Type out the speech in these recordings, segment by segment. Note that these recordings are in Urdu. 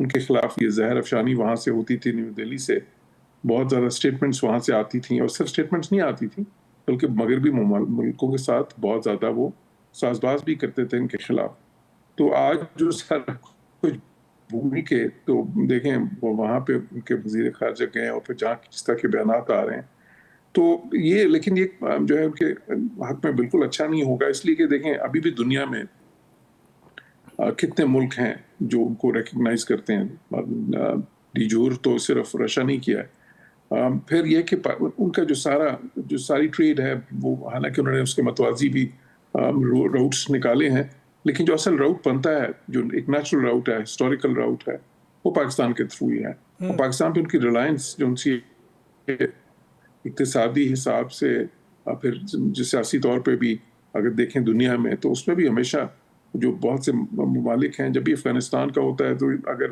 ان کے خلاف یہ زہر افشانی وہاں سے ہوتی تھی، نیو دہلی سے بہت زیادہ اسٹیٹمنٹس وہاں سے آتی تھیں، اور صرف اسٹیٹمنٹس نہیں آتی تھیں بلکہ مغربی ملکوں کے ساتھ بہت زیادہ وہ ساز باز بھی کرتے تھے ان کے خلاف. تو آج جو سارا کچھ بھول کے تو دیکھیں وہ وہاں پہ ان کے وزیر خارجہ گئے اور پھر جہاں کس طرح کے بیانات آ رہے ہیں، تو یہ لیکن یہ جو ہے ان کے حق میں بالکل اچھا نہیں ہوگا، اس لیے کہ دیکھیں ابھی بھی دنیا میں کتنے ملک ہیں جو ان کو ریکگنائز کرتے ہیں. ڈی جور تو صرف رشیا نہیں کیا ہے. پھر یہ کہ ان کا جو ساری ٹریڈ ہے وہ حالانکہ انہوں نے اس کے متوازی بھی راؤٹس نکالے ہیں، لیکن جو اصل راؤٹ بنتا ہے جو ایک نیچرل راؤٹ ہے، ہسٹوریکل راؤٹ ہے، وہ پاکستان کے تھرو ہی ہے. اور پاکستان پہ ان کی ریلائنس جو ان کی اقتصادی حساب سے پھر جو سیاسی طور پہ بھی اگر دیکھیں دنیا میں، تو اس میں بھی ہمیشہ جو بہت سے ممالک ہیں جب بھی افغانستان کا ہوتا ہے تو اگر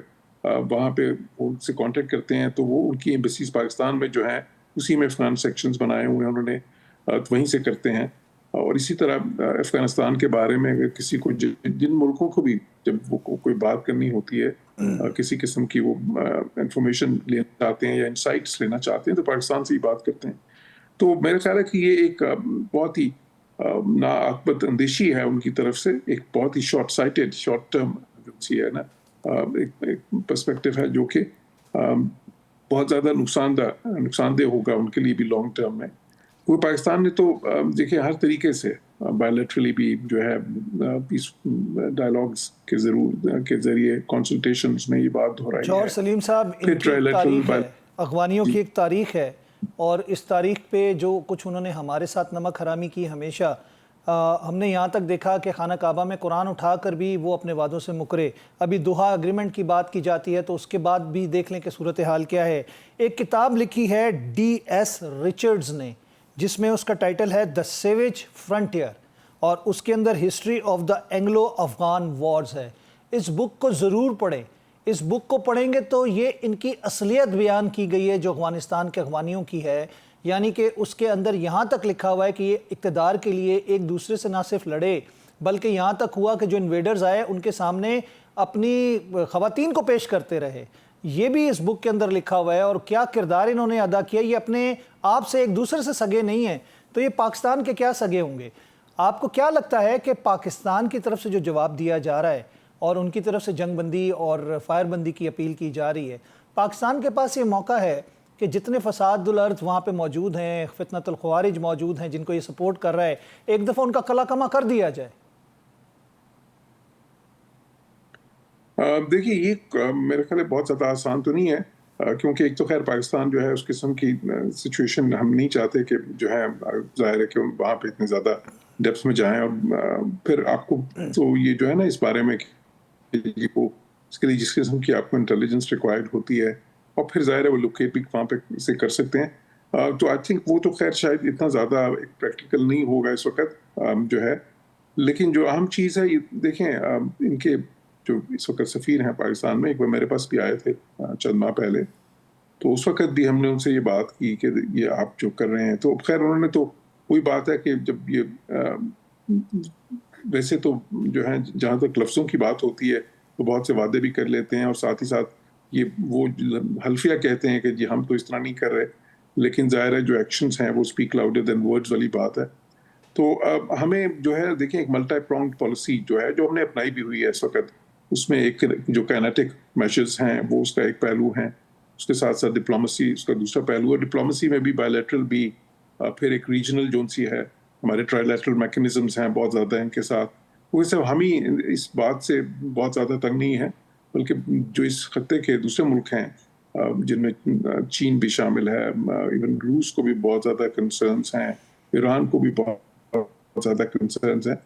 وہاں پہ ان سے کانٹیکٹ کرتے ہیں تو وہ ان کی ایمبیسیز پاکستان میں جو ہیں اسی میں افغان سیکشنز بنائے ہوئے ہیں انہوں نے، وہیں سے کرتے ہیں. اور اسی طرح افغانستان کے بارے میں اگر کسی کو جن ملکوں کو بھی جب وہ کوئی بات کرنی ہوتی ہے، کسی قسم کی وہ انفارمیشن لینا چاہتے ہیں یا انسائٹس لینا چاہتے ہیں تو پاکستان سے ہی بات کرتے ہیں. تو میرا خیال ہے کہ یہ ایک بہت ہی ناعاقبت اندیشی ہے ان کی طرف سے، ایک بہت ہی شارٹ سائٹڈ شارٹ ٹرم جو سی ہے نا ایک پرسپیکٹو ہے جو کہ بہت زیادہ نقصان دہ ہوگا ان کے لیے بھی لانگ ٹرم میں. وہ پاکستان نے تو دیکھیں ہر طریقے سے بائیلیٹرلی بھی جو ہے پیس ڈائلاگز کے ذریعے کنسلٹیشنز میں یہ بات دہرائی جوہر ہے. سلیم صاحب، ان پھر کی ایک ٹرائلیٹرل تاریخ ہے، اغوانیوں کی ایک تاریخ ہے، اور اس تاریخ پہ جو کچھ انہوں نے ہمارے ساتھ نمک حرامی کی ہمیشہ، ہم نے یہاں تک دیکھا کہ خانہ کعبہ میں قرآن اٹھا کر بھی وہ اپنے وعدوں سے مکرے. ابھی دوحہ اگریمنٹ کی بات کی جاتی ہے تو اس کے بعد بھی دیکھ لیں کہ صورتحال کیا ہے. ایک کتاب لکھی ہے ڈی ایس ریچرڈز نے جس میں اس کا ٹائٹل ہے دا سیویج فرنٹیئر، اور اس کے اندر history of the Anglo Afghan wars ہے. اس بک کو ضرور پڑھیں. اس بک کو پڑھیں گے تو یہ ان کی اصلیت بیان کی گئی ہے جو افغانستان کے اغوانیوں کی ہے. یعنی کہ اس کے اندر یہاں تک لکھا ہوا ہے کہ یہ اقتدار کے لیے ایک دوسرے سے نہ صرف لڑے بلکہ یہاں تک ہوا کہ جو انویڈرز آئے ان کے سامنے اپنی خواتین کو پیش کرتے رہے. یہ بھی اس بک کے اندر لکھا ہوا ہے، اور کیا کردار انہوں نے ادا کیا. یہ اپنے آپ سے ایک دوسرے سے سگے نہیں ہیں تو یہ پاکستان کے کیا سگے ہوں گے. آپ کو کیا لگتا ہے کہ پاکستان کی طرف سے جو جواب دیا جا رہا ہے اور ان کی طرف سے جنگ بندی اور فائر بندی کی اپیل کی جا رہی ہے، پاکستان کے پاس یہ موقع ہے کہ جتنے فساد الارض وہاں پہ موجود ہیں، فتنۃ الخوارج موجود ہیں جن کو یہ سپورٹ کر رہا ہے، ایک دفعہ ان کا کلا کما کر دیا جائے؟ دیکھیے یہ میرے خیال بہت زیادہ آسان تو نہیں ہے، کیونکہ ایک تو خیر پاکستان جو ہے اس قسم کی سچویشن ہم نہیں چاہتے کہ جو ہے ظاہر ہے کہ وہاں پہ اتنے زیادہ ڈیپس میں جائیں. اور پھر آپ کو تو یہ جو ہے نا اس بارے میں کہ وہ اس کے لیے جس قسم کی آپ کو انٹیلیجنس ریکوائرڈ ہوتی ہے، اور پھر ظاہر ہے وہ لوکیٹ بھی وہاں پہ اسے کر سکتے ہیں. تو آئی تھنک وہ تو خیر شاید اتنا زیادہ پریکٹیکل نہیں ہوگا اس وقت جو ہے. لیکن جو اہم چیز ہے یہ دیکھیں ان کے جو اس وقت سفیر ہیں پاکستان میں، ایک بار میرے پاس بھی آئے تھے چند ماہ پہلے، تو اس وقت بھی ہم نے ان سے یہ بات کی کہ یہ آپ جو کر رہے ہیں، تو خیر انہوں نے تو وہی بات ہے کہ جب یہ ویسے تو جو ہے جہاں تک لفظوں کی بات ہوتی ہے تو بہت سے وعدے بھی کر لیتے ہیں، اور ساتھ ہی ساتھ یہ وہ حلفیہ کہتے ہیں کہ جی ہم تو اس طرح نہیں کر رہے، لیکن ظاہر ہے جو ایکشنز ہیں وہ اسپیک لاؤڈر دین ورڈز والی بات ہے. تو ہمیں جو ہے دیکھیں ایک ملٹی پرونگڈ پالیسی جو ہے جو ہم نے اپنائی بھی ہوئی ہے اس وقت، اس میں ایک جو کائنیٹک میجرز ہیں وہ اس کا ایک پہلو ہیں، اس کے ساتھ ساتھ ڈپلومسی اس کا دوسرا پہلو ہے. ڈپلومسی میں بھی بائیلیٹرل بھی، پھر ایک ریجنل جون سی ہے، ہمارے ٹرائلیٹرل میکنزمز ہیں بہت زیادہ ان کے ساتھ. وہ سب ہم ہی اس بات سے بہت زیادہ تنگ نہیں ہیں، بلکہ جو اس خطے کے دوسرے ملک ہیں جن میں چین بھی شامل ہے، ایون روس کو بھی بہت زیادہ کنسرنز ہیں، ایران کو بھی بہت زیادہ کنسرنز ہیں.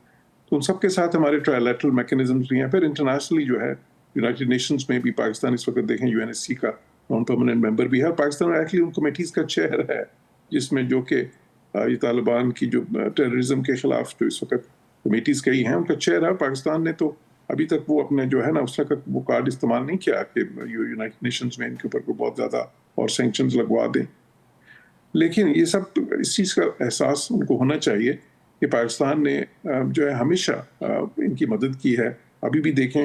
تو ان سب کے ساتھ ہمارے ٹرائلیٹرل میکنزمز بھی ہیں. پھر انٹرنیشنلی جو ہے یونائٹڈ نیشنز میں بھی پاکستان اس وقت دیکھیں یو این ایس سی کا نان پرماننٹ ممبر بھی ہے. پاکستان ایکچولی ان کمیٹیز کا چیئر ہے جس میں جو کہ یہ طالبان کی جو ٹیررزم کے خلاف جو اس وقت کمیٹیز کئی ہیں ان کا چیئر ہے. پاکستان نے تو ابھی تک وہ اپنے جو ہے نا اس وقت وہ کارڈ استعمال نہیں کیا کہ یونائٹڈ نیشنز میں ان کے اوپر کو بہت زیادہ اور سینکشنز لگوا دیں. لیکن یہ سب اس چیز کا احساس ان کو ہونا چاہیے کہ پاکستان نے جو ہے ہمیشہ ان کی مدد کی ہے. ابھی بھی دیکھیں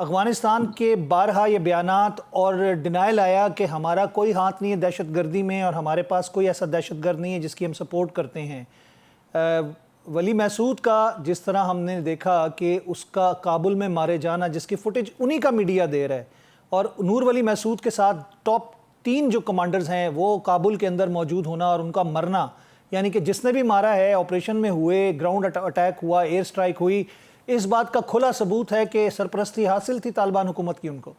افغانستان کے بارہا یہ بیانات اور ڈینائل آیا کہ ہمارا کوئی ہاتھ نہیں ہے دہشت گردی میں اور ہمارے پاس کوئی ایسا دہشت گرد نہیں ہے جس کی ہم سپورٹ کرتے ہیں۔ ولی محسود کا جس طرح ہم نے دیکھا کہ اس کا کابل میں مارے جانا، جس کی فوٹیج انہی کا میڈیا دے رہا ہے، اور نور ولی محسود کے ساتھ ٹاپ 3 جو کمانڈرز ہیں وہ کابل کے اندر موجود ہونا اور ان کا مرنا، یعنی کہ جس نے بھی مارا ہے آپریشن میں ہوئے، گراؤنڈ اٹیک ہوا، ایئر سٹرائک ہوئی، اس بات کا کھلا ثبوت ہے کہ سرپرستی حاصل تھی طالبان حکومت کی ان کو۔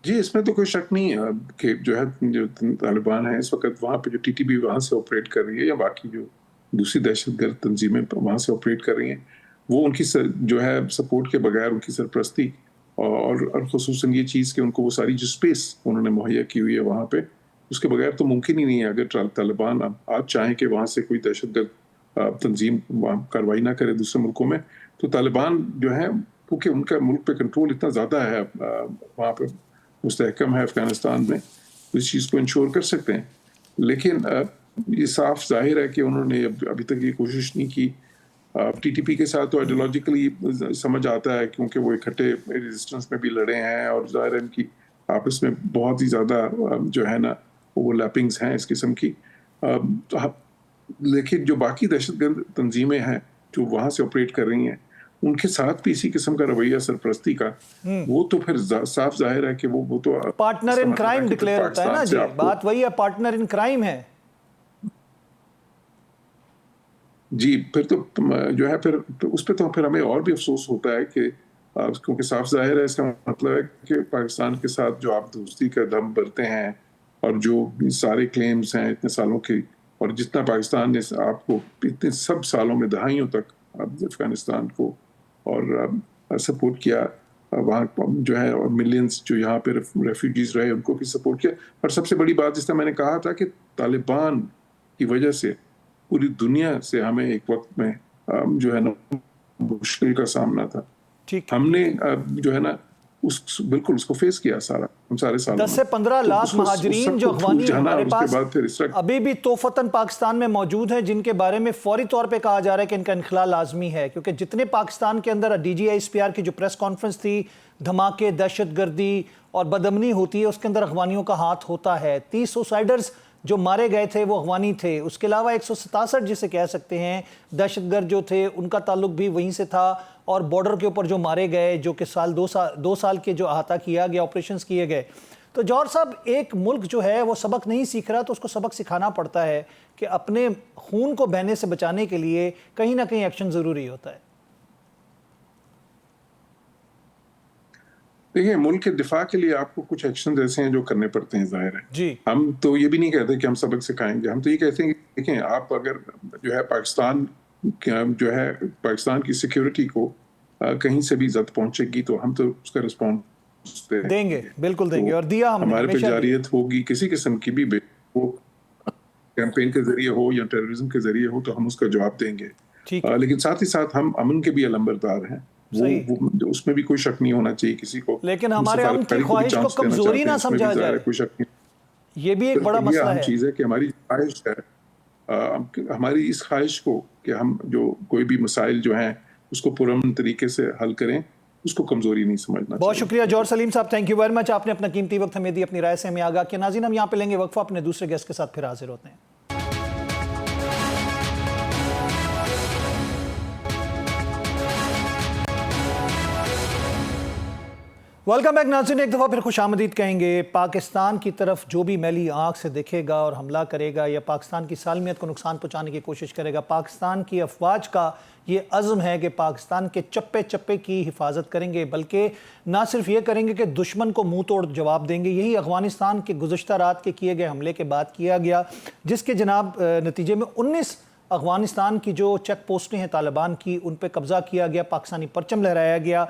جی، اس میں تو کوئی شک نہیں ہے کہ جو طالبان ہیں اس وقت وہاں پہ جو ٹی ٹی بی وہاں سے آپریٹ کر رہی ہے یا باقی جو دوسری دہشت گرد تنظیمیں وہاں سے آپریٹ کر رہی ہیں، وہ ان کی جو ہے سپورٹ کے بغیر ان کی سرپرستی اور خصوصاً یہ چیز کہ ان کو وہ ساری جو سپیس انہوں نے مہیا کی ہوئی ہے وہاں پہ، اس کے بغیر تو ممکن ہی نہیں ہے۔ اگر طالبان آج چاہیں کہ وہاں سے کوئی دہشت گرد تنظیم وہاں کارروائی نہ کرے دوسرے ملکوں میں، تو طالبان جو ہے کیونکہ ان کا ملک پہ کنٹرول اتنا زیادہ ہے، وہاں پہ مستحکم ہے افغانستان میں، اس چیز کو انشور کر سکتے ہیں۔ لیکن یہ صاف ظاہر ہے کہ انہوں نے ابھی تک یہ کوشش نہیں کی۔ ٹی ٹی پی کے ساتھ تو آئیڈیالوجیکلی سمجھ آتا ہے کیونکہ وہ اکٹھے ریزسٹنس میں بھی لڑے ہیں اور ظاہر ہے ان کی آپس میں بہت ہی زیادہ جو ہے نا اوور لیپنگز ہیں اس قسم کی۔ لیکن جو باقی دہشت گرد تنظیمیں ہیں جو وہاں سے آپریٹ کر رہی ہیں، ان کے ساتھ بھی اسی قسم کا رویہ سرپرستی کا، وہ تو پھر صاف ظاہر ہے کہ وہ تو پارٹنر ان کرائم ڈکلیئر ہوتا ہے نا جی، بات وہی ہے، پارٹنر ان کرائم ہے۔ جی، پھر تو جو ہے پھر اس پہ تو پھر ہمیں اور بھی افسوس ہوتا ہے کہ کیونکہ صاف ظاہر ہے اس کا مطلب ہے کہ پاکستان کے ساتھ جو آپ دوستی کا دم بھرتے ہیں اور جو سارے کلیمز ہیں اتنے سالوں کے، اور جتنا پاکستان نے آپ کو اتنے سب سالوں میں دہائیوں تک افغانستان کو اور سپورٹ کیا، وہاں جو ہے اور ملینز جو یہاں پہ ریفیوجیز رہے ان کو بھی سپورٹ کیا، اور سب سے بڑی بات جس طرح میں نے کہا تھا کہ طالبان کی وجہ سے پوری دنیا سے ہمیں ایک وقت میں جو ہے نا مشکل کا سامنا تھا، ہم نے جو ہے نا بالکل اس کو فیس کیا سارا، ہم سارے سالوں 10 سے 15 لاکھ مہاجرین جو افغانی ہمارے پاس ابھی بھی توفتاً پاکستان میں موجود ہیں، جن کے بارے میں فوری طور پہ کہا جا رہا ہے کہ ان کا انخلاء لازمی ہے، کیونکہ جتنے پاکستان کے اندر D G I S P R کی جو پریس کانفرنس تھی، دھماکے، دہشت گردی اور بدامنی ہوتی ہے، اس کے اندر افغانیوں کا ہاتھ ہوتا ہے۔ 30 سوسائڈرز جو مارے گئے تھے وہ افغانی تھے، اس کے علاوہ 167 جسے کہہ سکتے ہیں دہشت گرد جو تھے ان کا تعلق بھی وہیں سے تھا، اور بارڈر کے اوپر جو مارے گئے، جو کہ دو سال کے جو احاطہ کیا گیا، آپریشنز کیے گئے۔ تو جوہر صاحب، ایک ملک جو ہے وہ سبق نہیں سیکھ رہا تو اس کو سبق سکھانا پڑتا ہے کہ اپنے خون کو بہنے سے بچانے کے لیے کہیں نہ کہیں ایکشن ضروری ہوتا ہے۔ دیکھیں، ملک کے دفاع کے لیے آپ کو کچھ ایکشن ایسے ہیں جو کرنے پڑتے ہیں، ظاہر ہے۔ جی، ہم تو یہ بھی نہیں کہتے کہ ہم سبق سکھائیں گے، ہم تو یہ کہتے ہیں کہ دیکھیں آپ اگر جو ہے پاکستان کی سیکیورٹی کو کہیں سے بھی زد پہنچے گی تو ہم تو اس کا رسپانس دیں گے، بالکل دیں گے، اور دیا ہم نے ہمارے پہ ہمیشہ جارحیت ہوگی کسی قسم کی بھی، وہ کیمپین کے ذریعے ہو یا ٹیررزم کے ذریعے ہو تو ہم اس کا جواب دیں گے۔ لیکن ساتھ ہی ساتھ ہم امن کے بھی علمبردار ہیں، اس میں بھی کوئی شک نہیں ہونا چاہیے کسی کو، لیکن ہمارے امن کی خواہش کو کمزوری نہ سمجھا جائے، یہ بھی ایک بڑا مسئلہ ہے۔ یہ اہم چیز ہے کہ ہماری خواہش ہے، ہماری اس خواہش کو کہ ہم جو کوئی بھی مسائل جو ہیں اس کو پرامن طریقے سے حل کریں، اس کو کمزوری نہیں سمجھنا چاہیے۔ بہت شکریہ جوہر سلیم صاحب، تھینک یو ویری مچ، آپ نے اپنا قیمتی وقت ہمیں دی، اپنی رائے سے ہمیں آگاہ کیا۔ ناظرین، ہم یہاں پہ لیں گے وقفہ، اپنے دوسرے گیسٹ کے ساتھ پھر حاضر ہوتے ہیں۔ ویلکم بیک ناظرین، ایک دفعہ پھر خوش آمدید کہیں گے۔ پاکستان کی طرف جو بھی میلی آنکھ سے دیکھے گا اور حملہ کرے گا یا پاکستان کی سالمیت کو نقصان پہنچانے کی کوشش کرے گا، پاکستان کی افواج کا یہ عزم ہے کہ پاکستان کے چپے چپے کی حفاظت کریں گے، بلکہ نہ صرف یہ کریں گے کہ دشمن کو منہ توڑ جواب دیں گے۔ یہی افغانستان کے گزشتہ رات کے کیے گئے حملے کے بعد کیا گیا، جس کے جناب نتیجے میں 19 افغانستان کی جو چیک پوسٹیں ہیں طالبان کی، ان پہ قبضہ کیا گیا، پاکستانی پرچم لہرایا گیا۔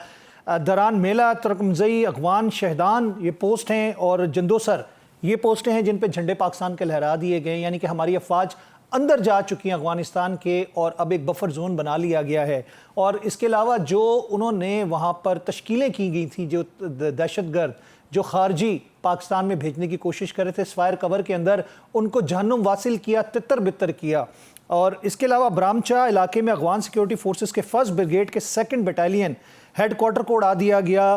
دران میلہ، ترکمزئی، اغوان، شہدان یہ پوسٹ ہیں، اور جندوسر یہ پوسٹیں ہیں جن پہ جھنڈے پاکستان کے لہرا دیے گئے، یعنی کہ ہماری افواج اندر جا چکی ہیں افغانستان کے، اور اب ایک بفر زون بنا لیا گیا ہے۔ اور اس کے علاوہ جو انہوں نے وہاں پر تشکیلیں کی گئی تھیں، جو دہشت گرد جو خارجی پاکستان میں بھیجنے کی کوشش کر رہے تھے سفائر کور کے اندر، ان کو جہنم واصل کیا، تتر بتر کیا۔ اور اس کے علاوہ برامچا علاقے میں افغان سیکیورٹی فورسز کے 1 بریگیڈ کے 2 بٹالین ہیڈ کوارٹر کو اڑا دیا گیا،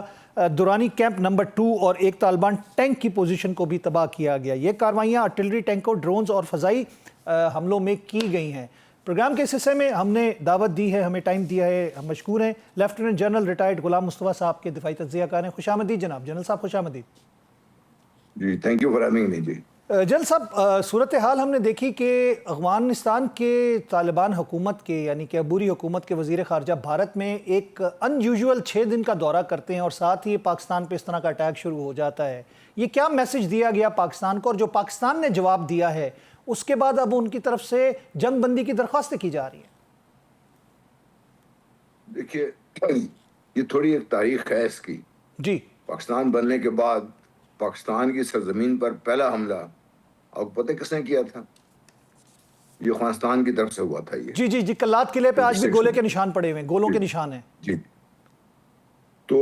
دورانی کیمپ نمبر 2 اور ایک طالبان ٹینک کی پوزیشن کو بھی تباہ کیا گیا۔ یہ کاروائیاں آرٹلری ٹینکوں، ڈرونز اور فضائی حملوں میں کی گئی ہیں۔ پروگرام کے اس حصے میں ہم نے دعوت دی ہے، ہمیں ٹائم دیا ہے، ہم مشکور ہیں lieutenant general retired Ghulam Mustafa صاحب کے دفاعی تجزیہ کار ہیں۔ خوش آمدید جناب۔ جنرل صاحب خوش آمدید۔ جی thank you for having me. جی جنرل صاحب، صورتحال ہم نے دیکھی کہ افغانستان کے طالبان حکومت کے یعنی کہ عبوری حکومت کے وزیر خارجہ بھارت میں ایک ان یوزول 6 دن کا دورہ کرتے ہیں اور ساتھ ہی پاکستان پہ اس طرح کا اٹیک شروع ہو جاتا ہے۔ یہ کیا میسج دیا گیا پاکستان کو، اور جو پاکستان نے جواب دیا ہے اس کے بعد اب ان کی طرف سے جنگ بندی کی درخواستیں کی جا رہی ہیں؟ دیکھیے، یہ تھوڑی ایک تاریخ ہے اس کی۔ جی، پاکستان بننے کے بعد پاکستان کی سرزمین پر پہلا حملہ آپ کو پتہ کس نے کیا تھا؟ یہ افغانستان کی طرف سے ہوا تھا۔ یہ جی کلات قلعے پہ آج بھی گولے کے نشان پڑے ہوئے ہیں، گولوں کے نشان ہیں۔ جی، تو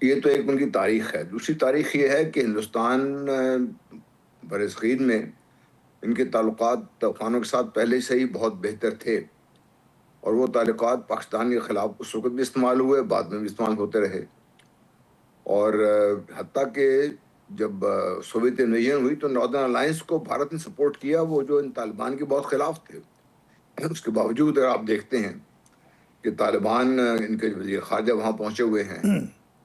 یہ تو ایک ان کی تاریخ ہے۔ دوسری تاریخ یہ ہے کہ ہندوستان برصغیر میں ان کے تعلقات افغانوں کے ساتھ پہلے سے ہی بہت بہتر تھے، اور وہ تعلقات پاکستان کے خلاف اس وقت بھی استعمال ہوئے، بعد میں بھی استعمال ہوتے رہے، اور حتیٰ کہ جب سوویت انویژن ہوئی تو ناردرن الائنس کو بھارت نے سپورٹ کیا، وہ جو ان طالبان کے بہت خلاف تھے۔ اس کے باوجود اگر آپ دیکھتے ہیں کہ طالبان ان کے وزیر خارجہ وہاں پہنچے ہوئے ہیں،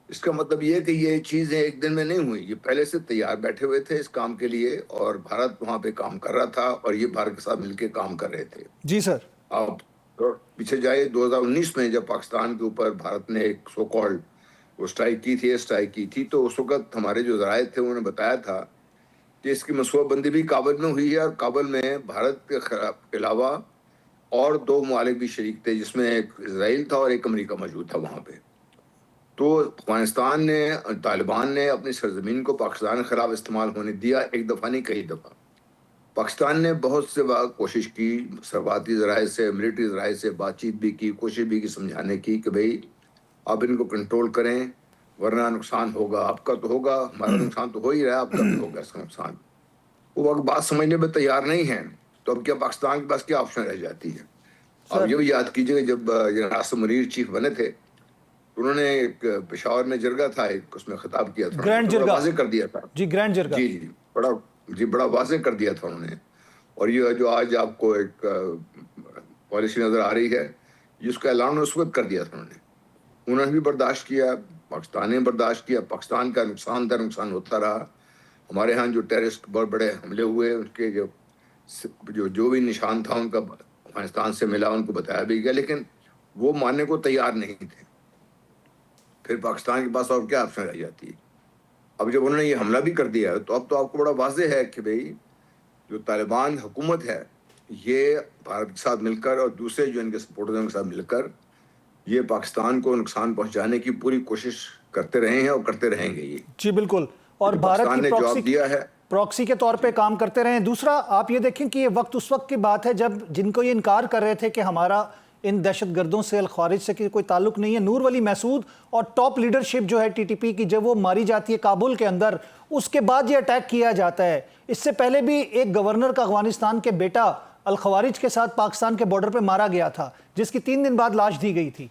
اس کا مطلب یہ ہے کہ یہ چیزیں ایک دن میں نہیں ہوئی، یہ پہلے سے تیار بیٹھے ہوئے تھے اس کام کے لیے، اور بھارت وہاں پہ کام کر رہا تھا اور یہ بھارت کے ساتھ مل کے کام کر رہے تھے۔ جی سر، آپ پیچھے جائے 2019 میں جب پاکستان کے اوپر بھارت نے ایک سو کالڈ وہ اسٹرائک کی تھی تو اس وقت ہمارے جو ذرائع تھے انہوں نے بتایا تھا کہ اس کی منصوبہ بندی بھی کابل میں ہوئی ہے، اور کابل میں بھارت کے علاوہ اور 2 ممالک بھی شریک تھے، جس میں ایک اسرائیل تھا اور ایک امریکہ موجود تھا وہاں پہ۔ تو افغانستان نے، طالبان نے اپنی سرزمین کو پاکستان کے خلاف استعمال ہونے دیا، ایک دفعہ نہیں کئی دفعہ۔ پاکستان نے بہت سے بار کوشش کی، سربراتی ذرائع سے، ملٹری ذرائع سے بات چیت بھی کی، کوشش بھی کی سمجھانے کی کہ بھئی آپ ان کو کنٹرول کریں ورنہ نقصان ہوگا، آپ کا تو ہوگا، ہمارا نقصان تو ہو ہی رہا ہے، آپ کا بھی ہوگا اس کا نقصان۔ وہ وقت بات سمجھنے میں تیار نہیں ہیں، تو اب کیا پاکستان کے پاس کیا آپشن رہ جاتی ہے؟ آپ یہ بھی یاد کیجئے جب آصم منیر چیف بنے تھے، انہوں نے ایک پشاور میں جرگہ تھا، ایک اس میں خطاب کیا تھا، گرینڈ جرگہ واضح کر دیا تھا۔ جی، گرینڈ جرگہ، جی بڑا واضح کر دیا تھا انہوں نے۔ اور یہ جو آج آپ کو ایک پالیسی نظر آ رہی ہے، جس کا اعلان اس وقت کر دیا تھا انہوں نے بھی برداشت کیا، پاکستان نے برداشت کیا، پاکستان کا نقصان در نقصان ہوتا رہا۔ ہمارے ہاں جو ٹیررسٹ بہت بڑے حملے ہوئے، ان کے جو بھی نشان تھا ان کا افغانستان سے ملا، ان کو بتایا بھی گیا، لیکن وہ ماننے کو تیار نہیں تھے۔ پھر پاکستان کے پاس اور کیا آپشن رہ جاتی ہے؟ اب جب انہوں نے یہ حملہ بھی کر دیا تو اب تو آپ کو بڑا واضح ہے کہ بھئی جو طالبان حکومت ہے یہ بھارت کے ساتھ مل کر اور دوسرے جو ان کے سپورٹروں کے ساتھ مل کر یہ پاکستان کو نقصان پہنچانے کی پوری کوشش کرتے رہے ہیں اور کرتے رہیں گے۔ یہ جی بالکل، اور بھارت کی جواب دیا ہے، پراکسی کے طور پہ کام کرتے رہے ہیں۔ دوسرا آپ یہ دیکھیں کہ یہ وقت اس وقت کی بات ہے جب جن کو یہ انکار کر رہے تھے کہ ہمارا ان دہشت گردوں سے، الخوارج سے کوئی تعلق نہیں ہے، نور ولی محسود اور ٹاپ لیڈرشپ جو ہے ٹی ٹی پی کی، جب وہ ماری جاتی ہے کابل کے اندر، اس کے بعد یہ اٹیک کیا جاتا ہے۔ اس سے پہلے بھی ایک گورنر کا افغانستان کے بیٹا الخوارج کے ساتھ پاکستان کے بارڈر پہ مارا گیا تھا، جس کی 3 دن بعد لاش دی گئی تھی۔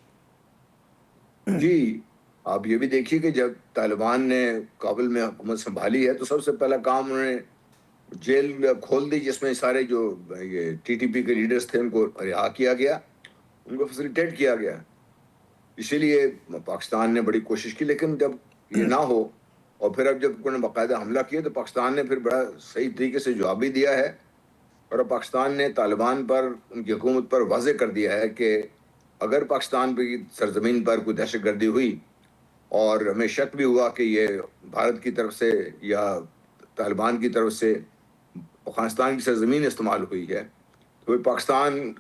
جی آپ یہ بھی دیکھیے کہ جب طالبان نے کابل میں حکومت سنبھالی ہے تو سب سے پہلا کام انہوں نے جیل کھول دی، جس میں سارے جو یہ ٹی ٹی پی کے لیڈرز تھے ان کو رہا کیا گیا، ان کو فیسیلیٹیٹ کیا گیا۔ اسی لیے پاکستان نے بڑی کوشش کی، لیکن جب یہ نہ ہو اور پھر اب جب انہوں نے باقاعدہ حملہ کیا تو پاکستان نے پھر بڑا صحیح طریقے سے جواب بھی دیا ہے، اور اب پاکستان نے طالبان پر، ان کی حکومت پر واضح کر دیا ہے کہ اگر پاکستان پہ سرزمین پر کوئی دہشت گردی ہوئی اور ہمیں شک بھی ہوا کہ یہ بھارت کی طرف سے یا طالبان کی طرف سے افغانستان کی سرزمین استعمال ہوئی ہے، تو پاکستان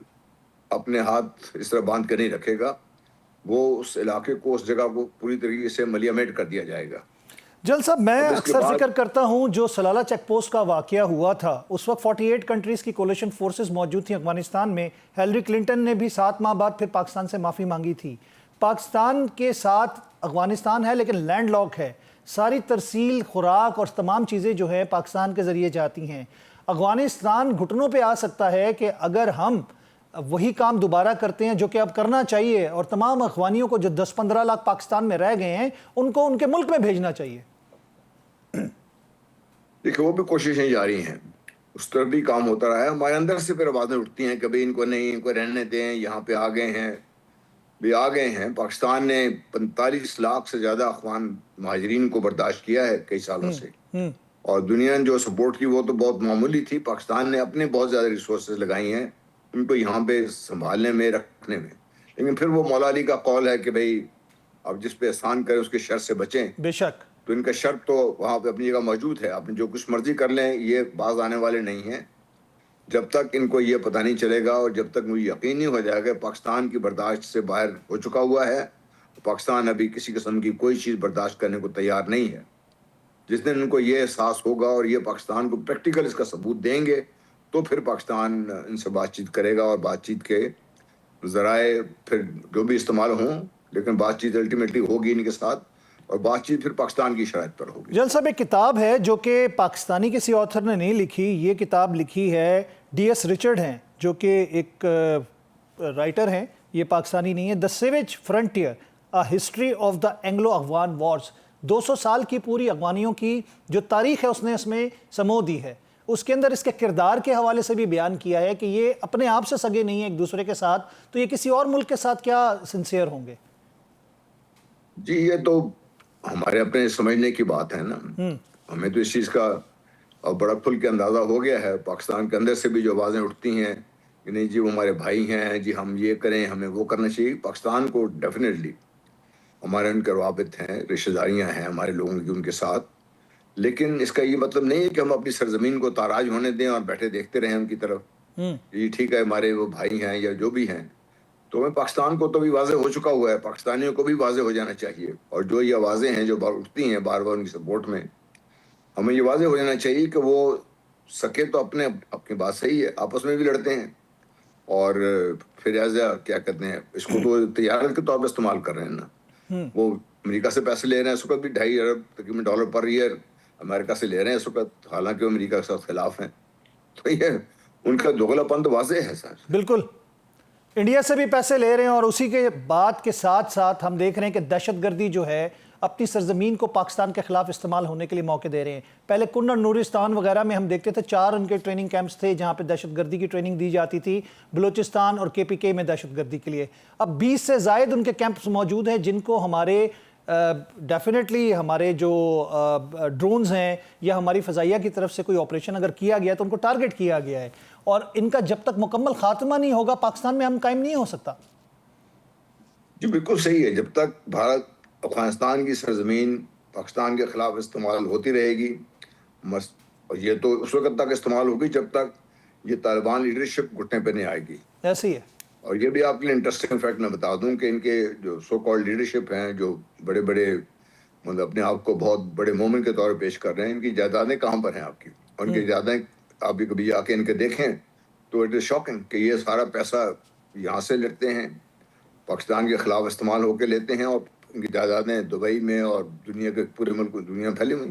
اپنے ہاتھ اس طرح باندھ کے نہیں رکھے گا، وہ اس علاقے کو، اس جگہ کو پوری طریقے سے ملیمیٹ کر دیا جائے گا۔ جنرل صاحب، میں اکثر ذکر کرتا ہوں جو سلالہ چیک پوسٹ کا واقعہ ہوا تھا، اس وقت 48 کنٹریز کی کولیشن فورسز موجود تھیں افغانستان میں۔ ہیلری کلنٹن نے بھی 7 ماہ بعد پھر پاکستان سے معافی مانگی تھی۔ پاکستان کے ساتھ افغانستان ہے لیکن لینڈ لاک ہے، ساری ترسیل، خوراک اور تمام چیزیں جو ہے پاکستان کے ذریعے جاتی ہیں۔ افغانستان گھٹنوں پہ آ سکتا ہے کہ اگر ہم وہی کام دوبارہ کرتے ہیں جو کہ اب کرنا چاہیے، اور تمام اخوانیوں کو جو 10-15 لاکھ پاکستان میں رہ گئے ہیں ان کو ان کے ملک میں بھیجنا چاہیے؟ دیکھیں وہ بھی کوششیں جاری ہیں، اس طرف بھی کام ہوتا رہا ہے. ہمارے اندر سے پھر آوازیں اٹھتی ہیں کہ بھئی ان کو نہیں، ان کو رہنے دیں، یہاں پہ آ گئے ہیں. بھی آ گئے ہیں. پاکستان نے 45 لاکھ سے زیادہ افغان مہاجرین کو برداشت کیا ہے کئی سالوں سے، اور دنیا نے جو سپورٹ کی وہ تو بہت معمولی تھی. پاکستان نے اپنے بہت زیادہ ریسورسز لگائی ہیں ان کو یہاں پہ سنبھالنے میں، رکھنے میں. لیکن پھر وہ مولا علی کا قول ہے کہ بھئی اب جس پہ احسان کرے اس کے شر سے بچیں. بے شک. تو ان کا شرط تو وہاں پہ اپنی جگہ موجود ہے. آپ جو کچھ مرضی کر لیں یہ باز آنے والے نہیں ہیں جب تک ان کو یہ پتہ نہیں چلے گا، اور جب تک مجھے یقین نہیں ہو جائے گا پاکستان کی برداشت سے باہر ہو چکا ہوا ہے. پاکستان ابھی کسی قسم کی کوئی چیز برداشت کرنے کو تیار نہیں ہے. جس دن ان کو یہ احساس ہوگا اور یہ پاکستان کو پریکٹیکل اس کا ثبوت دیں گے تو پھر پاکستان ان سے بات چیت کرے گا، اور بات چیت کے ذرائع پھر جو بھی استعمال ہوں، لیکن بات چیت الٹیمیٹلی ہوگی ان کے ساتھ، اور بات چیت پھر پاکستان کی شرائط پر ہوگی. جل صاحب ایک کتاب ہے جو کہ پاکستانی کسی آتھر نے نہیں لکھی، یہ کتاب لکھی ہے ڈی ایس رچرڈ ہیں جو کہ ایک رائٹر ہیں، یہ پاکستانی نہیں ہے. The savage frontier, a history of the Anglo Afghan wars. 200 سال کی پوری افغانیوں کی جو تاریخ ہے اس نے اس میں سمو دی ہے. اس کے اندر اس کے کردار کے حوالے سے بھی بیان کیا ہے کہ یہ اپنے آپ سے سگے نہیں ہیں ایک دوسرے کے ساتھ، تو یہ کسی اور ملک کے ساتھ کیا سنسیئر ہوں گے؟ جی یہ تو ہمارے اپنے سمجھنے کی بات ہے نا. ہمیں تو اس چیز کا بڑا کھل کے اندازہ ہو گیا ہے. پاکستان کے اندر سے بھی جو آوازیں اٹھتی ہیں کہ نہیں جی وہ ہمارے بھائی ہیں، جی ہم یہ کریں، ہمیں وہ کرنا چاہیے. پاکستان کو ڈیفینیٹلی ہمارے ان کے روابط ہیں، رشتہ داریاں ہیں ہمارے لوگوں کی ان کے ساتھ. لیکن اس کا یہ مطلب نہیں ہے کہ ہم اپنی سرزمین کو تاراج ہونے دیں اور بیٹھے دیکھتے رہیں ان کی طرف. یہ ٹھیک ہے ہمارے وہ بھائی ہیں یا جو بھی ہیں. تو ہمیں پاکستان کو تو بھی واضح ہو چکا ہوا ہے، پاکستانیوں کو بھی واضح ہو جانا چاہیے. اور جو یہ آوازیں ہیں جو اٹھتی ہیں بار بار ان کی سپورٹ میں، ہمیں یہ واضح ہو جانا چاہیے کہ وہ سکے تو اپنی بات صحیح ہے، آپس میں بھی لڑتے ہیں، اور پھر ایسا کیا کہتے ہیں اس کو تو تجارت کے طور پر استعمال کر رہے ہیں نا. وہ امریکہ سے پیسے لے رہے ہیں اس وقت بھی $2.5 ارب تقریباً ڈالر پر ایئر امریکہ سے لے رہے ہیں اس وقت، حالانکہ وہ امریکہ کے ساتھ خلاف ہیں. تو یہ ان کا دوغلا پن تو واضح ہے سر. بالکل. انڈیا سے بھی پیسے لے رہے ہیں، اور اسی کے بات کے ساتھ ساتھ ہم دیکھ رہے ہیں کہ دہشت گردی جو ہے اپنی سرزمین کو پاکستان کے خلاف استعمال ہونے کے لیے موقع دے رہے ہیں. پہلے کنڑ نورستان وغیرہ میں ہم دیکھتے تھے 4 ان کے ٹریننگ کیمپس تھے جہاں پہ دہشت گردی کی ٹریننگ دی جاتی تھی، بلوچستان اور KPK میں دہشت گردی کے لیے. اب 20 سے زائد ان کے کیمپس موجود ہیں جن کو ہمارے ڈیفینیٹلی ہمارے جو ڈرونز ہیں یا ہماری فضائیہ کی طرف سے کوئی آپریشن اگر کیا گیا تو ان کو ٹارگٹ کیا گیا ہے، اور ان کا جب تک مکمل خاتمہ نہیں ہوگا پاکستان میں امن قائم نہیں ہو سکتا. جی بالکل صحیح ہے. جب تک بھارت افغانستان کی سرزمین پاکستان کے خلاف استعمال ہوتی رہے گی، اور یہ تو اس وقت تک استعمال ہوگی جب تک یہ طالبان لیڈرشپ گھٹنے پہ نہیں آئے گی. ایسے ہی ہے. اور یہ بھی آپ کے لیے انٹرسٹنگ فیکٹ میں بتا دوں کہ ان کے جو سو کالڈ لیڈرشپ ہیں، جو بڑے بڑے مطلب اپنے آپ کو بہت بڑے مومن کے طور پہ پیش کر رہے ہیں، ان کی جائیدادیں کہاں پر ہیں آپ کی؟ اور ان کی جائیدادیں آپ بھی کبھی جا کے ان کے دیکھیں تو اٹ از شاکنگ کہ یہ سارا پیسہ یہاں سے لیتے ہیں، پاکستان کے خلاف استعمال ہو کے لیتے ہیں، اور ان کی جائیدادیں دبئی میں اور دنیا کے پورے ملک دنیا میں پھیلی ہوئی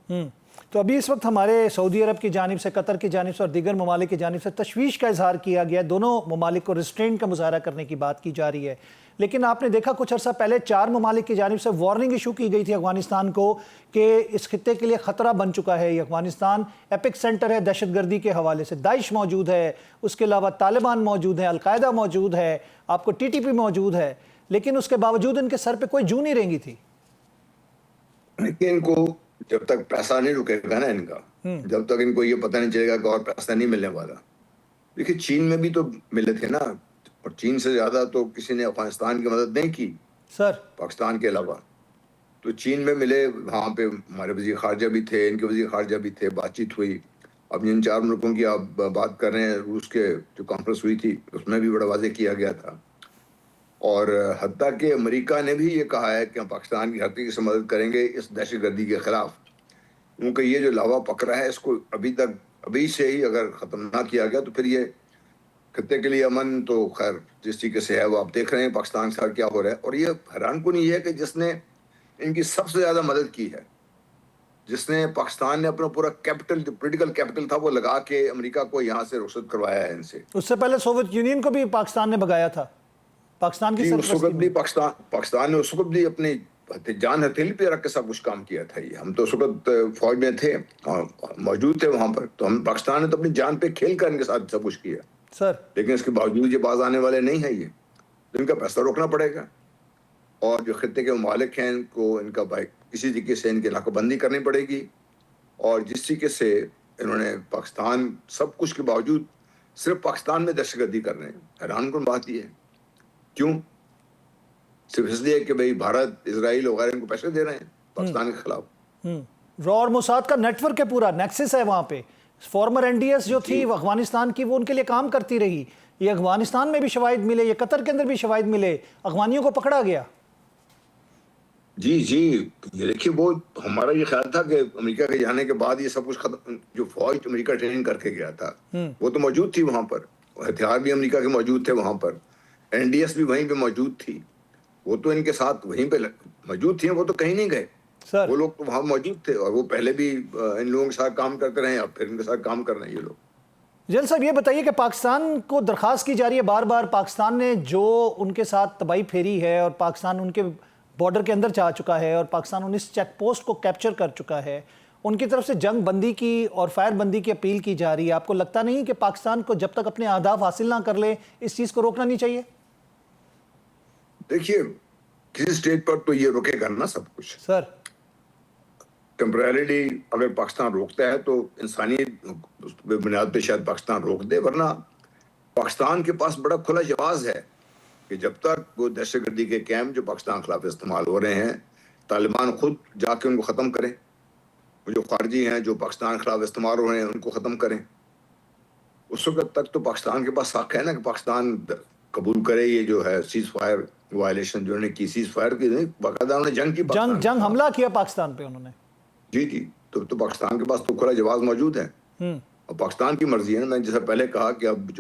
ہیں. تو ابھی اس وقت ہمارے سعودی عرب کی جانب سے، قطر کی جانب سے اور دیگر ممالک کی جانب سے تشویش کا اظہار کیا گیا ہے. دونوں ممالک کو ریسٹرینٹ کا مظاہرہ کرنے کی بات کی جا رہی ہے. لیکن آپ نے دیکھا کچھ عرصہ پہلے 4 ممالک کی جانب سے وارننگ ایشو کی گئی تھی افغانستان کو کہ اس خطے کے لیے خطرہ بن چکا ہے. یہ افغانستان ایپک سینٹر ہے دہشت گردی کے حوالے سے. داعش موجود ہے، اس کے علاوہ طالبان موجود ہے، القاعدہ موجود ہے، آپ کو TTP موجود ہے، لیکن اس کے باوجود ان کے سر پہ کوئی جو نہیں رینگی تھی. لیکن ان کو جب تک پیسہ نہیں رکے گا نا ان کا، جب تک ان کو یہ پتہ نہیں چلے گا کہ اور پیسہ نہیں ملنے والا. دیکھیے چین میں بھی تو ملے تھے نا، اور چین سے زیادہ تو کسی نے افغانستان کی مدد نہیں کی سر پاکستان کے علاوہ. تو چین میں ملے، وہاں پہ ہمارے وزیر خارجہ بھی تھے، ان کے وزیر خارجہ بھی تھے، بات چیت ہوئی. اب جن 4 ملکوں کی آپ بات کر رہے ہیں، روس کے جو کانفرنس ہوئی تھی اس میں بھی بڑا واضح کیا گیا تھا. اور حتیٰ کہ امریکہ نے بھی یہ کہا ہے کہ ہم پاکستان کی ہر طریقے سے مدد کریں گے اس دہشت گردی کے خلاف، کیونکہ یہ جو لاوا پکڑا ہے اس کو ابھی سے ہی اگر ختم نہ کیا گیا تو پھر یہ خطے کے لیے امن تو خیر جس طریقے سے ہے وہ آپ دیکھ رہے ہیں پاکستان کے ساتھ کیا ہو رہا ہے. اور یہ حیران کن یہ ہے کہ جس نے ان کی سب سے زیادہ مدد کی ہے، جس نے پاکستان نے اپنا پورا کیپٹل جو پولیٹیکل کیپٹل تھا وہ لگا کے امریکہ کو یہاں سے رخصت کروایا ہے ان سے. اس سے پہلے سوویت یونین کو بھی پاکستان نے بھگایا تھا, پاکستان کی اس سرپرستی وقت بھی میں. پاکستان نے اس وقت بھی اپنی جان ہتھیلی پہ رکھ کے سب کچھ کام کیا تھا. یہ ہم تو اس وقت فوج میں تھے, موجود تھے وہاں پر, تو ہم پاکستان نے تو اپنی جان پہ کھیل کر ان کے ساتھ سب کچھ کیا. سر لیکن اس کے باوجود یہ باز آنے والے نہیں ہیں. یہ تو ان کا پیسہ روکنا پڑے گا, اور جو خطے کے ممالک ہیں ان کو ان کا کسی طریقے سے ان کی ناکہ بندی کرنی پڑے گی. اور جس طریقے سے انہوں نے پاکستان سب کچھ کے باوجود صرف پاکستان میں دہشت گردی کر رہے ہیں. حیران کن بات یہ ہے, کیوں؟ صرف اس لیے کہ بھئی بھارت, اسرائیل وغیرہ ان کو پیسے دے رہے ہیں پاکستان کے خلاف. را اور موساد کا نیٹ ورک ہے, پورا نیکسس ہے وہاں پہ. فارمر این ڈی ایس جو تھی افغانستان کی, وہ ان کے لیے کام کرتی رہی. یہ افغانستان میں بھی شواہد ملے, یہ قطر کے اندر بھی شواہد ملے, افغانیوں کو پکڑا گیا. جی یہ دیکھیے, وہ ہمارا یہ خیال تھا کہ امریکہ کے جانے کے بعد یہ سب کچھ ختم. جو فوج امریکہ ٹریننگ کر کے گیا تھا وہ تو موجود تھی وہاں پر, ہتھیار بھی امریکہ کے موجود تھے وہاں پر, این ڈی ایس بھی وہیں پہ موجود تھی, وہ تو ان کے ساتھ وہیں پہ موجود تھی, وہ تو کہیں نہیں گئے. وہ لوگ تو وہاں موجود تھے, اور وہ پہلے بھی ان لوگوں کے ساتھ کام کرتے رہے, اب پھر ان کے ساتھ کام کر رہے ہیں یہ لوگ. جیل صاحب یہ بتائیے کہ پاکستان کو درخواست کی جا رہی ہے بار بار, پاکستان نے جو ان کے ساتھ تباہی پھیری ہے, اور پاکستان ان کے بارڈر کے اندر جا چکا ہے, اور پاکستان 19 چیک پوسٹ کو کیپچر کر چکا ہے, ان کی طرف سے جنگ بندی کی اور فائر بندی کی اپیل کی جا رہی ہے. آپ کو لگتا نہیں کہ پاکستان کو جب تک اپنے اہداف حاصل نہ کر لے اس چیز کو روکنا نہیں چاہیے؟ دیکھیے, کسی سٹیج پر تو یہ روکے گا نا سب کچھ. سر ٹیمپریریلی اگر پاکستان روکتا ہے تو انسانی بنیاد پہ شاید پاکستان روک دے, ورنہ پاکستان کے پاس بڑا کھلا جواز ہے کہ جب تک وہ دہشت گردی کے کیمپ جو پاکستان خلاف استعمال ہو رہے ہیں, طالبان خود جا کے ان کو ختم کریں, وہ جو خارجی ہیں جو پاکستان خلاف استعمال ہو رہے ہیں ان کو ختم کریں. اس وقت تک تو پاکستان کے پاس حق ہے نا کہ پاکستان قبول کرے یہ جو ہے سیز فائر وائلیشن جو انہوں نے کی, سیز فائر کی نہیں, باقاعدہ انہوں نے جنگ کی, جنگ حملہ کیا پاکستان پہ انہوں نے. جی تو پاکستان کے پاس تو کھلا جواز موجود ہے, اور پاکستان کی مرضی ہے نا. میں جیسا پہلے کہا کہ اب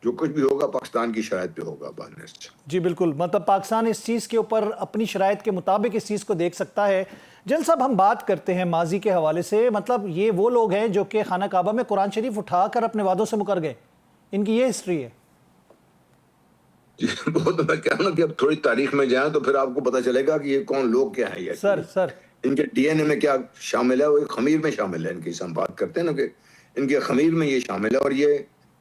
جو کچھ بھی ہوگا پاکستان کی شرائط پہ ہوگا بعد میں. جی بالکل, مطلب پاکستان اس چیز کے اوپر اپنی شرائط کے مطابق اس چیز کو دیکھ سکتا ہے. جن صاحب ہم بات کرتے ہیں ماضی کے حوالے سے, مطلب یہ وہ لوگ ہیں جو کہ خانہ کعبہ میں قرآن شریف اٹھا کر اپنے وعدوں سے مکر گئے, ان کی یہ ہسٹری ہے. جی وہ تو میں کہہ رہا ہوں کہ اب تھوڑی تاریخ میں جائیں تو پھر آپ کو پتہ چلے گا کہ یہ کون لوگ کیا ہیں. سر ان کے ڈی این اے میں کیا شامل ہے, وہ ایک خمیر میں شامل ہے. ان کی ہم بات کرتے ہیں نا کہ ان کے خمیر میں یہ شامل ہے, اور یہ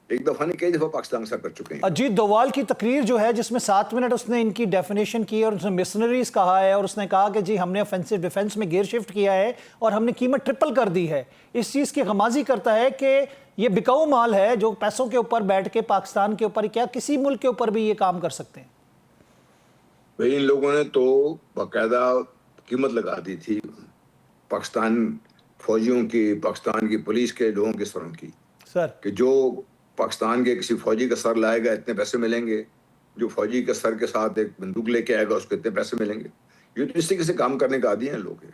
ایک دفعہ نہیں کئی دفعہ پاکستان سے کر چکے ہیں. اجیت دووال کی تقریر جو ہے جس میں 7 منٹ اس نے ان کی ڈیفینیشن کی, اور اس نے مرسنریز کہا ہے, اور اس نے کہا کہ جی ہم نے آفینسو ڈیفنس میں گیئر شفٹ کیا ہے اور ہم نے قیمت ٹرپل کر دی ہے. اس چیز کی غمازی کرتا ہے کہ یہ بکاؤ مال ہے جو پیسوں کے اوپر بیٹھ کے پاکستان کے اوپر, کیا کسی ملک کے اوپر بھی یہ کام کر سکتے ہیں؟ بھئی ان لوگوں نے تو باقاعدہ قیمت لگا دی تھی پاکستان فوجیوں کی, پاکستان کی پولیس کے لوگوں کے سروں کی, سر کہ جو پاکستان کے کسی فوجی کا سر لائے گا اتنے پیسے ملیں گے, جو فوجی کے سر کے ساتھ ایک بندوق لے کے آئے گا اس کو اتنے پیسے ملیں گے. یہ تو اس طریقے سے کام کرنے کا عادی ہیں لوگ.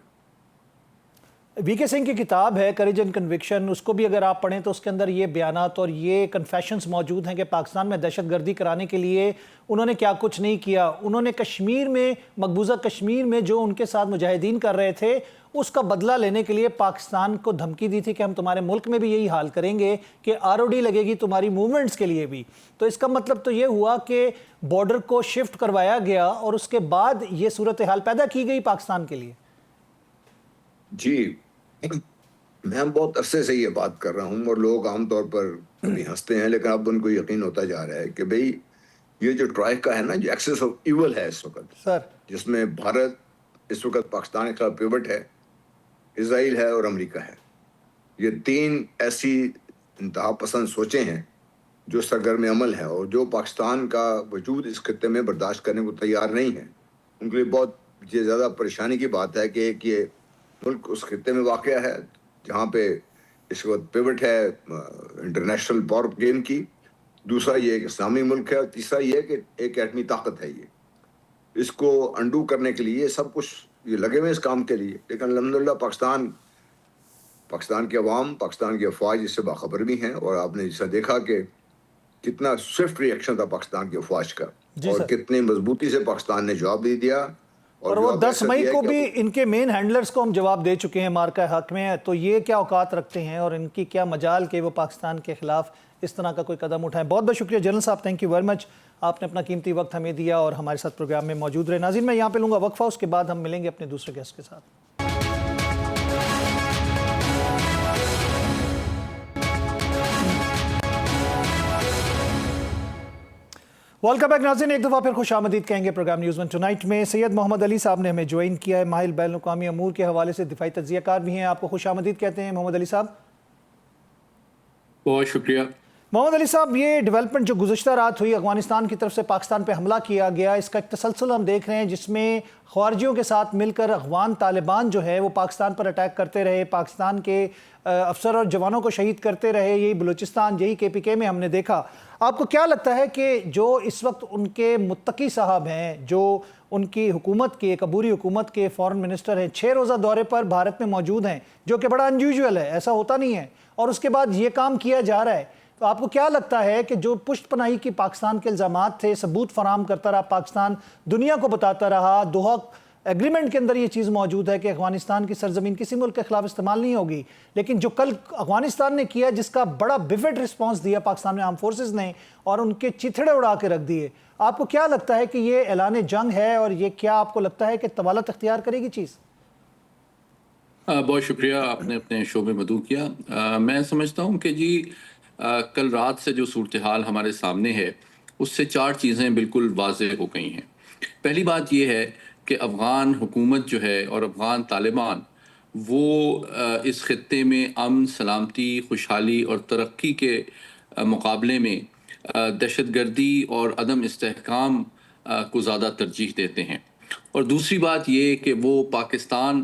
وی کے سنگھ کی کتاب ہے کریج اینڈ کنوکشن, اس کو بھی اگر آپ پڑھیں تو اس کے اندر یہ بیانات اور یہ کنفیشنز موجود ہیں کہ پاکستان میں دہشت گردی کرانے کے لیے انہوں نے کیا کچھ نہیں کیا. انہوں نے کشمیر میں, مقبوضہ کشمیر میں جو ان کے ساتھ مجاہدین کر رہے تھے اس کا بدلہ لینے کے لیے پاکستان کو دھمکی دی تھی کہ ہم تمہارے ملک میں بھی یہی حال کریں گے, کہ آر او ڈی لگے گی تمہاری موومنٹس کے لیے بھی. تو اس کا مطلب تو یہ ہوا کہ بارڈر کو شفٹ کروایا گیا اور اس کے بعد یہ صورتحال پیدا کی گئی پاکستان کے لیے. جی میں بہت عرصے سے یہ بات کر رہا ہوں, اور لوگ عام طور پر کبھی ہنستے ہیں لیکن اب ان کو یقین ہوتا جا رہا ہے کہ بھئی یہ جو ٹرائیکا ہے نا, جو ایکسس آف ایول ہے اس وقت, سر جس میں بھارت اس وقت پاکستان کے خلاف پیوٹ ہے, اسرائیل ہے اور امریکہ ہے. یہ 3 ایسی انتہا پسند سوچیں ہیں جو سرگرم عمل ہے, اور جو پاکستان کا وجود اس خطے میں برداشت کرنے کو تیار نہیں ہے. ان کے لیے بہت یہ زیادہ پریشانی کی بات ہے کہ ایک یہ ملک اس خطے میں واقع ہے جہاں پہ اس وقت پیوٹ ہے انٹرنیشنل پاور گیم کی, دوسرا یہ ایک اسلامی ملک ہے, اور تیسرا یہ کہ ایک ایٹمی طاقت ہے. یہ اس کو انڈو کرنے کے لیے سب کچھ یہ لگے ہوئے اس کام کے لیے. لیکن الحمدللہ پاکستان کے عوام, پاکستان کی افواج اس سے باخبر بھی ہیں, اور آپ نے جیسا دیکھا کہ کتنا سوئفٹ ری ایکشن تھا پاکستان کی افواج کا, اور کتنی مضبوطی سے پاکستان نے جواب دے دیا. اور وہ 10 مئی کو بھی ان کے مین ہینڈلرز کو ہم جواب دے چکے ہیں مارکہ حق میں، تو یہ کیا اوقات رکھتے ہیں اور ان کی کیا مجال کہ وہ پاکستان کے خلاف اس طرح کا کوئی قدم اٹھائیں۔ بہت بہت شکریہ جنرل صاحب، تھینک یو ویری مچ، آپ نے اپنا قیمتی وقت ہمیں دیا اور ہمارے ساتھ پروگرام میں موجود رہے۔ ناظرین میں یہاں پہ لوں گا وقفہ، اس کے بعد ہم ملیں گے اپنے دوسرے گیسٹ کے ساتھ۔ ویلکم بیک ناظرین، ایک دفعہ پھر خوش آمدید کہیں گے پروگرام نیوز ون ٹونائٹ میں۔ سید محمد علی صاحب نے ہمیں جوائن کیا ہے، ماہر بین الاقوامی امور کے حوالے سے دفاعی تجزیہ کار بھی ہیں، آپ کو خوش آمدید کہتے ہیں محمد علی صاحب۔ بہت شکریہ محمد علی صاحب، یہ ڈیولپمنٹ جو گزشتہ رات ہوئی، افغانستان کی طرف سے پاکستان پہ حملہ کیا گیا، اس کا ایک تسلسل ہم دیکھ رہے ہیں جس میں خارجیوں کے ساتھ مل کر افغان طالبان جو ہے وہ پاکستان پر اٹیک کرتے رہے، پاکستان کے افسر اور جوانوں کو شہید کرتے رہے، یہی بلوچستان، یہی KPK میں ہم نے دیکھا۔ آپ کو کیا لگتا ہے کہ جو اس وقت ان کے متقی صاحب ہیں، جو ان کی حکومت کے، ایک عبوری حکومت کے فورن منسٹر ہیں، 6 روزہ دورے پر بھارت میں موجود ہیں، جو کہ بڑا انیوژول ہے، ایسا ہوتا نہیں ہے، اور اس کے بعد یہ کام کیا جا رہا ہے، تو آپ کو کیا لگتا ہے کہ جو پشت پناہی کی پاکستان کے الزامات تھے، ثبوت فراہم کرتا رہا پاکستان، دنیا کو بتاتا رہا، دوحہ ایگریمنٹ کے اندر یہ چیز موجود ہے کہ افغانستان کی سرزمین کسی ملک کے خلاف استعمال نہیں ہوگی، لیکن جو کل افغانستان نے کیا جس کا بڑا ویوڈ رسپانس دیا پاکستان میں آرم فورسز نے اور ان کے چیتھڑے اڑا کے رکھ دیے، آپ کو کیا لگتا ہے کہ یہ اعلان جنگ ہے اور یہ کیا آپ کو لگتا ہے کہ طوالت اختیار کرے گی چیز؟ بہت شکریہ، آپ نے اپنے شو میں مدعو کیا۔ میں سمجھتا ہوں کہ جی کل رات سے جو صورتحال ہمارے سامنے ہے اس سے 4 چیزیں بالکل واضح ہو گئی ہیں۔ پہلی بات یہ ہے کہ افغان حکومت جو ہے اور افغان طالبان وہ اس خطے میں امن، سلامتی، خوشحالی اور ترقی کے مقابلے میں دہشت گردی اور عدم استحکام کو زیادہ ترجیح دیتے ہیں۔ اور دوسری بات یہ کہ وہ پاکستان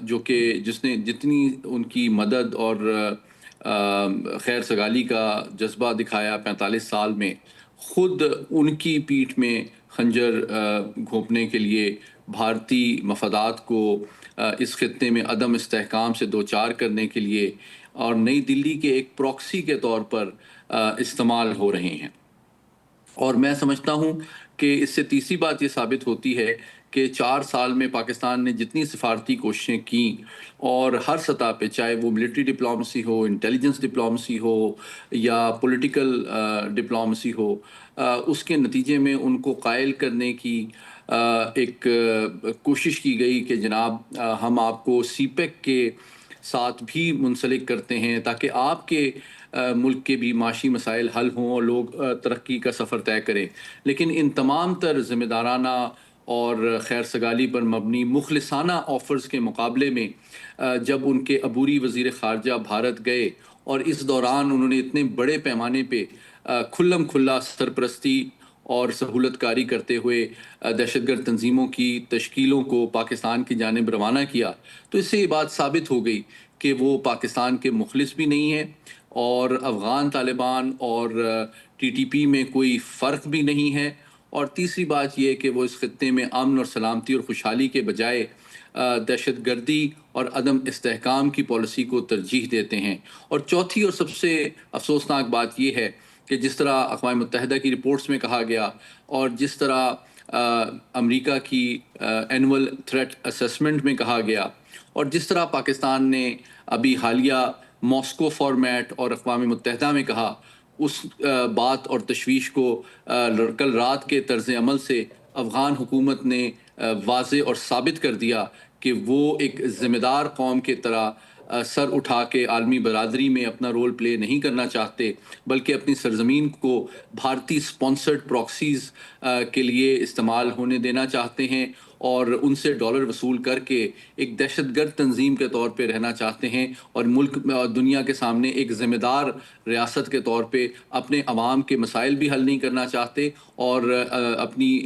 جو کہ جس نے جتنی ان کی مدد اور خیر سگالی کا جذبہ دکھایا 45 سال میں، خود ان کی پیٹھ میں خنجر گھونپنے کے لیے بھارتی مفادات کو اس خطے میں عدم استحکام سے دوچار کرنے کے لیے اور نئی دلی کے ایک پراکسی کے طور پر استعمال ہو رہے ہیں۔ اور میں سمجھتا ہوں کہ اس سے تیسری بات یہ ثابت ہوتی ہے کہ 4 سال میں پاکستان نے جتنی سفارتی کوششیں کیں اور ہر سطح پہ، چاہے وہ ملٹری ڈپلومیسی ہو، انٹیلیجنس ڈپلومیسی ہو یا پولیٹیکل ڈپلومیسی ہو، اس کے نتیجے میں ان کو قائل کرنے کی ایک کوشش کی گئی کہ جناب ہم آپ کو CPEC کے ساتھ بھی منسلک کرتے ہیں تاکہ آپ کے ملک کے بھی معاشی مسائل حل ہوں اور لوگ ترقی کا سفر طے کریں۔ لیکن ان تمام تر ذمہ دارانہ اور خیر سگالی پر مبنی مخلصانہ آفرز کے مقابلے میں جب ان کے عبوری وزیر خارجہ بھارت گئے اور اس دوران انہوں نے اتنے بڑے پیمانے پہ کھلم کھلا سرپرستی اور سہولت کاری کرتے ہوئے دہشت گرد تنظیموں کی تشکیلوں کو پاکستان کی جانب روانہ کیا، تو اس سے یہ بات ثابت ہو گئی کہ وہ پاکستان کے مخلص بھی نہیں ہیں اور افغان طالبان اور TTP میں کوئی فرق بھی نہیں ہے۔ اور تیسری بات یہ کہ وہ اس خطے میں امن اور سلامتی اور خوشحالی کے بجائے دہشت گردی اور عدم استحکام کی پالیسی کو ترجیح دیتے ہیں۔ اور چوتھی اور سب سے افسوسناک بات یہ ہے کہ جس طرح اقوام متحدہ کی رپورٹس میں کہا گیا اور جس طرح امریکہ کی اینول تھریٹ اسیسمنٹ میں کہا گیا اور جس طرح پاکستان نے ابھی حالیہ ماسکو فارمیٹ اور اقوام متحدہ میں کہا، اس بات اور تشویش کو کل رات کے طرز عمل سے افغان حکومت نے واضح اور ثابت کر دیا کہ وہ ایک ذمہ دار قوم کے طرح سر اٹھا کے عالمی برادری میں اپنا رول پلے نہیں کرنا چاہتے، بلکہ اپنی سرزمین کو بھارتی سپانسرڈ پراکسیز کے لیے استعمال ہونے دینا چاہتے ہیں اور ان سے ڈالر وصول کر کے ایک دہشت گرد تنظیم کے طور پہ رہنا چاہتے ہیں اور ملک دنیا کے سامنے ایک ذمہ دار ریاست کے طور پہ اپنے عوام کے مسائل بھی حل نہیں کرنا چاہتے اور اپنی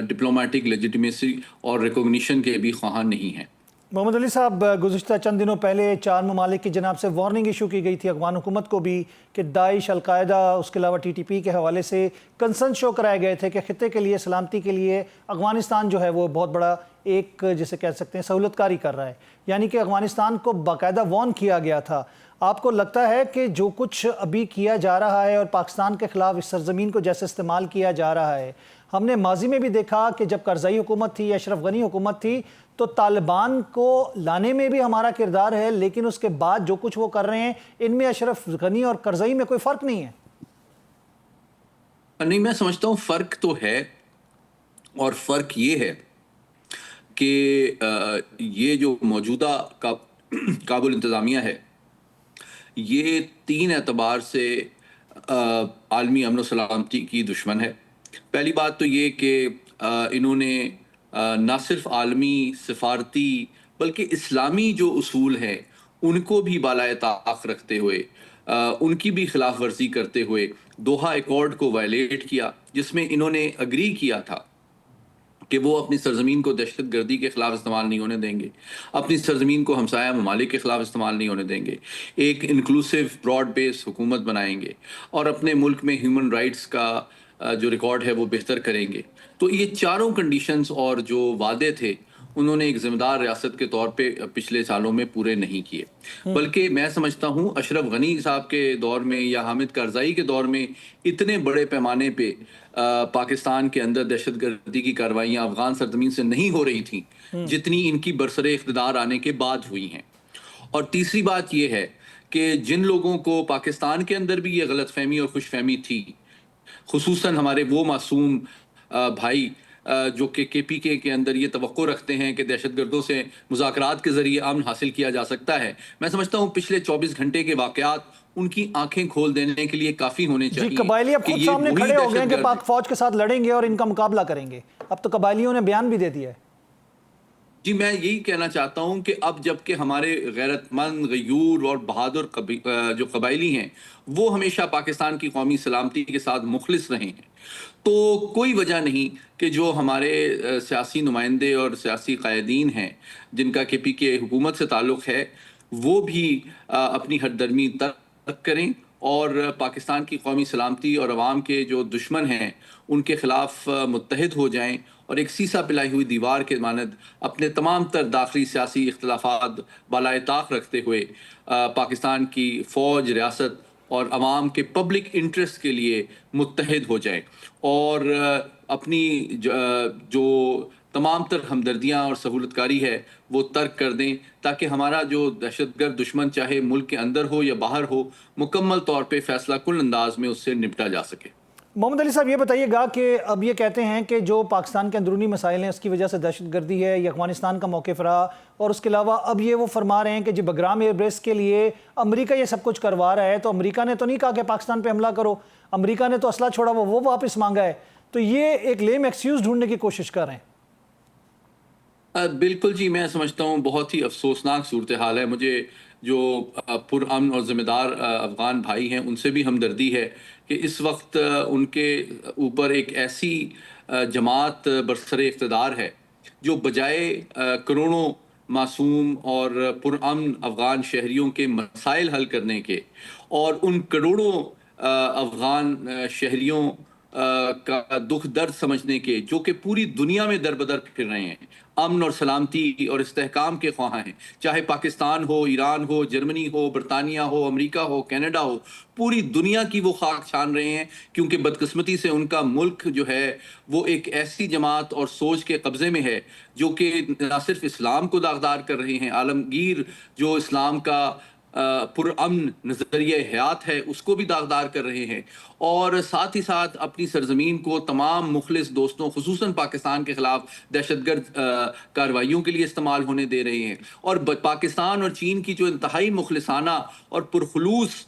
ڈپلومیٹک لیجیٹمیسی اور ریکوگنیشن کے بھی خواہاں نہیں ہیں۔ محمد علی صاحب، گزشتہ چند دنوں پہلے 4 ممالک کی جناب سے وارننگ ایشو کی گئی تھی افغان حکومت کو بھی کہ داعش، القاعدہ، اس کے علاوہ TTP کے حوالے سے کنسرن شو کرائے گئے تھے کہ خطے کے لیے، سلامتی کے لیے افغانستان جو ہے وہ بہت بڑا ایک جسے کہہ سکتے ہیں سہولت کاری کر رہا ہے، یعنی کہ افغانستان کو باقاعدہ وارن کیا گیا تھا۔ آپ کو لگتا ہے کہ جو کچھ ابھی کیا جا رہا ہے اور پاکستان کے خلاف اس سرزمین کو جیسے استعمال کیا جا رہا ہے، ہم نے ماضی میں بھی دیکھا کہ جب کرزئی حکومت تھی یا اشرف غنی حکومت تھی تو طالبان کو لانے میں بھی ہمارا کردار ہے، لیکن اس کے بعد جو کچھ وہ کر رہے ہیں ان میں اشرف غنی اور کرزئی میں کوئی فرق نہیں ہے؟ نہیں، میں سمجھتا ہوں فرق تو ہے، اور فرق یہ ہے کہ یہ جو موجودہ کابل انتظامیہ ہے، یہ 3 اعتبار سے عالمی امن و سلامتی کی دشمن ہے۔ پہلی بات تو یہ کہ انہوں نے نہ صرف عالمی سفارتی بلکہ اسلامی جو اصول ہیں ان کو بھی بالائے طاق رکھتے ہوئے، ان کی بھی خلاف ورزی کرتے ہوئے دوحہ ایکارڈ کو وائلیٹ کیا، جس میں انہوں نے اگری کیا تھا کہ وہ اپنی سرزمین کو دہشت گردی کے خلاف استعمال نہیں ہونے دیں گے، اپنی سرزمین کو ہمسایہ ممالک کے خلاف استعمال نہیں ہونے دیں گے، ایک انکلوسیو براڈ بیس حکومت بنائیں گے، اور اپنے ملک میں ہیومن رائٹس کا جو ریکارڈ ہے وہ بہتر کریں گے۔ تو یہ چاروں کنڈیشنز اور جو وعدے تھے انہوں نے ایک ذمہ دار ریاست کے طور پہ پچھلے سالوں میں پورے نہیں کیے، بلکہ میں سمجھتا ہوں اشرف غنی صاحب کے دور میں یا حامد کرزئی کے دور میں اتنے بڑے پیمانے پہ پاکستان کے اندر دہشت گردی کی کارروائیاں افغان سرزمین سے نہیں ہو رہی تھیں جتنی ان کی برسر اقتدار آنے کے بعد ہوئی ہیں۔ اور تیسری بات یہ ہے کہ جن لوگوں کو پاکستان کے اندر بھی یہ غلط فہمی اور خوش فہمی تھی، خصوصاً ہمارے وہ معصوم بھائی جو کہ کے پی کے اندر یہ توقع رکھتے ہیں کہ دہشت گردوں سے مذاکرات کے ذریعے امن حاصل کیا جا سکتا ہے، میں سمجھتا ہوں پچھلے 24 گھنٹے کے واقعات ان کی آنکھیں کھول دینے کے لیے کافی ہونے جی، چاہیے قبائلی اب کہ خود یہ سامنے وہی کھڑے ہو گئے ہیں دہشت کہ گرد پاک فوج کے ساتھ لڑیں گے اور ان کا مقابلہ کریں گے۔ اب تو قبائلیوں نے بیان بھی دے دیا ہے۔ جی، میں یہی کہنا چاہتا ہوں کہ اب جب کہ ہمارے غیرت مند، غیور اور بہادر جو قبائلی ہیں وہ ہمیشہ پاکستان کی قومی سلامتی کے ساتھ مخلص رہے ہیں، تو کوئی وجہ نہیں کہ جو ہمارے سیاسی نمائندے اور سیاسی قائدین ہیں جن کا کے پی کے حکومت سے تعلق ہے وہ بھی اپنی ہر درمی ترک کریں اور پاکستان کی قومی سلامتی اور عوام کے جو دشمن ہیں ان کے خلاف متحد ہو جائیں، اور ایک سیسا پلائی ہوئی دیوار کے مانند اپنے تمام تر داخلی سیاسی اختلافات بالائے طاق رکھتے ہوئے پاکستان کی فوج، ریاست اور عوام کے پبلک انٹرسٹ کے لیے متحد ہو جائیں، اور اپنی جو تمام تر ہمدردیاں اور سہولت کاری ہے وہ ترک کر دیں، تاکہ ہمارا جو دہشت گرد دشمن چاہے ملک کے اندر ہو یا باہر ہو مکمل طور پہ فیصلہ کن انداز میں اس سے نپٹا جا سکے۔ محمد علی صاحب، یہ بتائیے گا کہ اب یہ کہتے ہیں کہ جو پاکستان کے اندرونی مسائل ہیں اس کی وجہ سے دہشت گردی ہے، یہ افغانستان کا موقف رہا، اور اس کے علاوہ اب یہ وہ فرما رہے ہیں کہ جی بگرام ایئر بیس کے لیے امریکہ یہ سب کچھ کروا رہا ہے، تو امریکہ نے تو نہیں کہا کہ پاکستان پہ حملہ کرو، امریکہ نے تو اسلحہ چھوڑا وہ واپس مانگا ہے، تو یہ ایک لیم ایکسکیوز ڈھونڈنے کی کوشش کر رہے ہیں۔ بالکل جی، میں سمجھتا ہوں بہت ہی افسوسناک صورتحال ہے۔ مجھے جو پرامن اور ذمہ دار افغان بھائی ہیں ان سے بھی ہمدردی ہے کہ اس وقت ان کے اوپر ایک ایسی جماعت برسر اقتدار ہے جو بجائے کروڑوں معصوم اور پرامن افغان شہریوں کے مسائل حل کرنے کے اور ان کروڑوں افغان شہریوں کا دکھ درد سمجھنے کے جو کہ پوری دنیا میں در بدر پھر رہے ہیں، امن اور سلامتی اور استحکام کے خواہاں ہیں، چاہے پاکستان ہو، ایران ہو، جرمنی ہو، برطانیہ ہو، امریکہ ہو، کینیڈا ہو، پوری دنیا کی وہ خاک چھان رہے ہیں، کیونکہ بدقسمتی سے ان کا ملک جو ہے وہ ایک ایسی جماعت اور سوچ کے قبضے میں ہے جو کہ نہ صرف اسلام کو داغدار کر رہے ہیں، عالمگیر جو اسلام کا پرامن نظریہ حیات ہے اس کو بھی داغدار کر رہے ہیں، اور ساتھ ہی ساتھ اپنی سرزمین کو تمام مخلص دوستوں خصوصاً پاکستان کے خلاف دہشت گرد کارروائیوں کے لیے استعمال ہونے دے رہے ہیں، اور پاکستان اور چین کی جو انتہائی مخلصانہ اور پرخلوص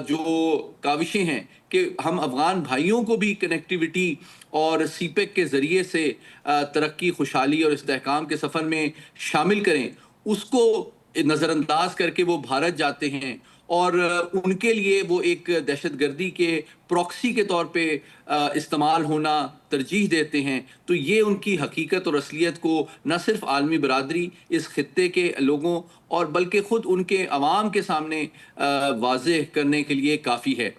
جو کاوشیں ہیں کہ ہم افغان بھائیوں کو بھی کنیکٹیوٹی اور سی پیک کے ذریعے سے ترقی، خوشحالی اور استحکام کے سفر میں شامل کریں، اس کو نظر انداز کر کے وہ بھارت جاتے ہیں، اور ان کے لیے وہ ایک دہشت گردی کے پراکسی کے طور پہ استعمال ہونا ترجیح دیتے ہیں تو یہ ان کی حقیقت اور اصلیت کو نہ صرف عالمی برادری، اس خطے کے لوگوں اور بلکہ خود ان کے عوام کے سامنے واضح کرنے کے لیے کافی ہے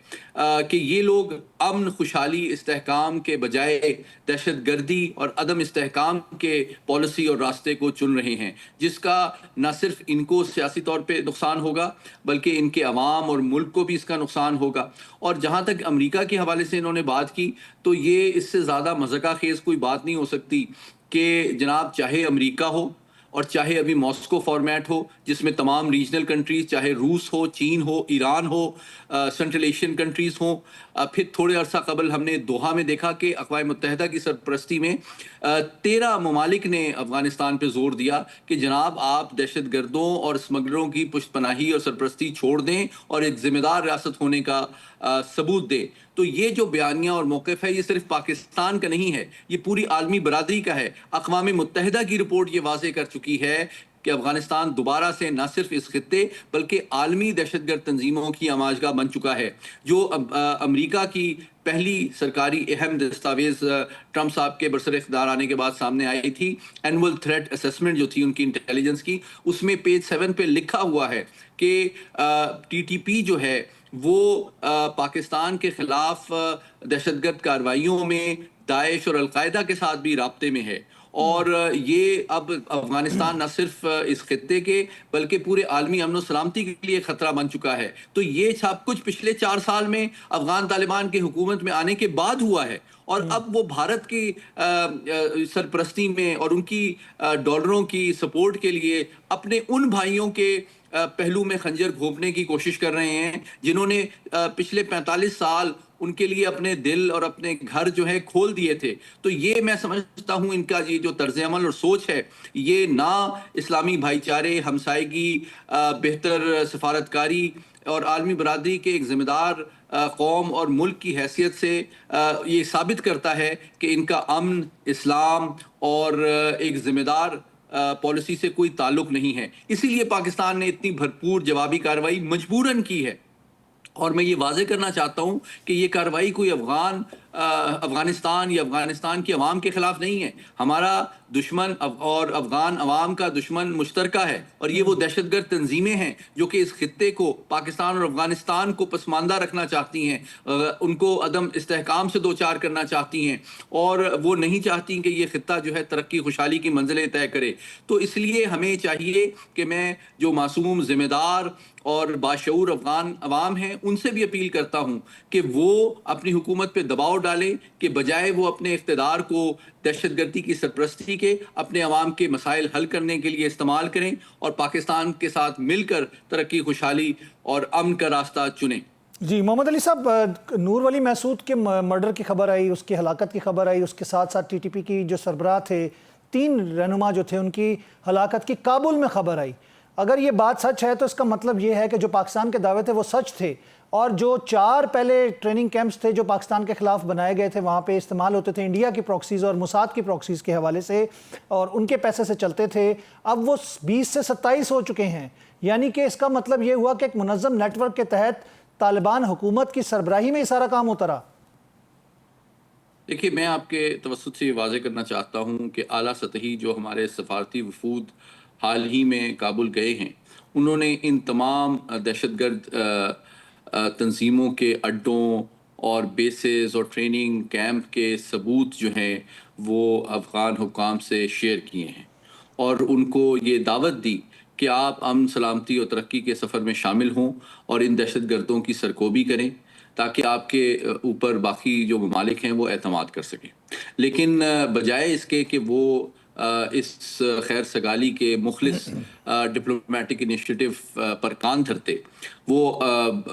کہ یہ لوگ امن، خوشحالی، استحکام کے بجائے دہشت گردی اور عدم استحکام کے پالیسی اور راستے کو چن رہے ہیں، جس کا نہ صرف ان کو سیاسی طور پہ نقصان ہوگا بلکہ ان کے عوام اور ملک کو بھی اس کا نقصان ہوگا۔ اور جہاں تک امریکہ کے حوالے سے انہوں نے بات کی تو یہ اس سے زیادہ مضحکہ خیز کوئی بات نہیں ہو سکتی کہ جناب چاہے امریکہ ہو اور چاہے ابھی ماسکو فارمیٹ ہو جس میں تمام ریجنل کنٹریز، چاہے روس ہو، چین ہو، ایران ہو، سنٹرل ایشین کنٹریز ہوں، پھر تھوڑے عرصہ قبل ہم نے دوحہ میں دیکھا کہ اقوام متحدہ کی سرپرستی میں 13 ممالک نے افغانستان پہ زور دیا کہ جناب آپ دہشت گردوں اور اسمگلروں کی پشت پناہی اور سرپرستی چھوڑ دیں اور ایک ذمہ دار ریاست ہونے کا ثبوت دیں۔ تو یہ جو بیانیہ اور موقف ہے یہ صرف پاکستان کا نہیں ہے، یہ پوری عالمی برادری کا ہے۔ اقوام متحدہ کی رپورٹ یہ واضح کر چکی ہے کہ افغانستان دوبارہ سے نہ صرف اس خطے بلکہ عالمی دہشت گرد تنظیموں کی آماجگاہ بن چکا ہے۔ جو امریکہ کی پہلی سرکاری اہم دستاویز ٹرمپ صاحب کے برسر اقتدار آنے کے بعد سامنے آئی تھی، اینول تھریٹ اسسمنٹ جو تھی ان کی انٹیلیجنس کی، اس میں پیج 7 پہ لکھا ہوا ہے کہ ٹی ٹی پی جو ہے وہ پاکستان کے خلاف دہشت گرد کارروائیوں میں داعش اور القاعدہ کے ساتھ بھی رابطے میں ہے، اور یہ اب افغانستان نہ صرف اس خطے کے بلکہ پورے عالمی امن و سلامتی کے لیے خطرہ بن چکا ہے۔ تو یہ سب کچھ پچھلے 4 سال میں افغان طالبان کی حکومت میں آنے کے بعد ہوا ہے، اور اب وہ بھارت کی سرپرستی میں اور ان کی ڈالروں کی سپورٹ کے لیے اپنے ان بھائیوں کے پہلو میں خنجر گھونپنے کی کوشش کر رہے ہیں جنہوں نے پچھلے 45 سال ان کے لیے اپنے دل اور اپنے گھر جو ہے کھول دیے تھے۔ تو یہ میں سمجھتا ہوں ان کا یہ جو طرز عمل اور سوچ ہے یہ نہ اسلامی بھائی چارے، ہمسائیگی، بہتر سفارتکاری اور عالمی برادری کے ایک ذمہ دار قوم اور ملک کی حیثیت سے یہ ثابت کرتا ہے کہ ان کا امن، اسلام اور ایک ذمہ دار پالیسی سے کوئی تعلق نہیں ہے۔ اسی لیے پاکستان نے اتنی بھرپور جوابی کارروائی مجبوراً کی ہے، اور میں یہ واضح کرنا چاہتا ہوں کہ یہ کارروائی کوئی افغانستان یا افغانستان کے عوام کے خلاف نہیں ہے۔ ہمارا دشمن اور افغان عوام کا دشمن مشترکہ ہے، اور یہ وہ دہشت گرد تنظیمیں ہیں جو کہ اس خطے کو، پاکستان اور افغانستان کو پسماندہ رکھنا چاہتی ہیں، ان کو عدم استحکام سے دوچار کرنا چاہتی ہیں، اور وہ نہیں چاہتی کہ یہ خطہ جو ہے ترقی خوشحالی کی منزلیں طے کرے۔ تو اس لیے ہمیں چاہیے کہ میں جو معصوم، ذمہ دار اور باشعور افغان عوام ہیں ان سے بھی اپیل کرتا ہوں کہ وہ اپنی حکومت پہ دباؤ ڈالیں کہ بجائے وہ اپنے اقتدار کو دہشت گردی کی سرپرستی کے اپنے عوام کے مسائل حل کرنے کے لیے استعمال کریں، اور پاکستان کے ساتھ مل کر ترقی، خوشحالی اور امن کا راستہ چنیں۔ جی محمد علی صاحب، نور ولی محسود کے مرڈر کی خبر آئی، اس کی ہلاکت کی خبر آئی، اس کے ساتھ ساتھ ٹی ٹی پی کی جو سربراہ تھے، 3 رہنما جو تھے ان کی ہلاکت کی کابل میں خبر آئی۔ اگر یہ بات سچ ہے تو اس کا مطلب یہ ہے کہ جو پاکستان کے دعوے تھے وہ سچ تھے، اور جو 4 پہلے ٹریننگ کیمپس تھے جو پاکستان کے خلاف بنائے گئے تھے وہاں پہ استعمال ہوتے تھے انڈیا کی پروکسیز اور موساد کی پروکسیز کے حوالے سے، اور ان کے پیسے سے چلتے تھے، اب وہ 20 سے 27 ہو چکے ہیں۔ یعنی کہ اس کا مطلب یہ ہوا کہ ایک منظم نیٹ ورک کے تحت طالبان حکومت کی سربراہی میں یہ سارا کام ہوتا رہا۔ دیکھیے، میں آپ کے توسط سے یہ واضح کرنا چاہتا ہوں کہ اعلیٰ سطحی جو ہمارے سفارتی وفود حال ہی میں کابل گئے ہیں، انہوں نے ان تمام دہشت گرد تنظیموں کے اڈوں اور بیسز اور ٹریننگ کیمپ کے ثبوت جو ہیں وہ افغان حکام سے شیئر کیے ہیں، اور ان کو یہ دعوت دی کہ آپ امن، سلامتی اور ترقی کے سفر میں شامل ہوں اور ان دہشت گردوں کی سرکوبی کریں تاکہ آپ کے اوپر باقی جو ممالک ہیں وہ اعتماد کر سکیں۔ لیکن بجائے اس کے کہ وہ اس خیر سگالی کے مخلص ڈپلومیٹک انیشیٹو پر کان دھرتے، وہ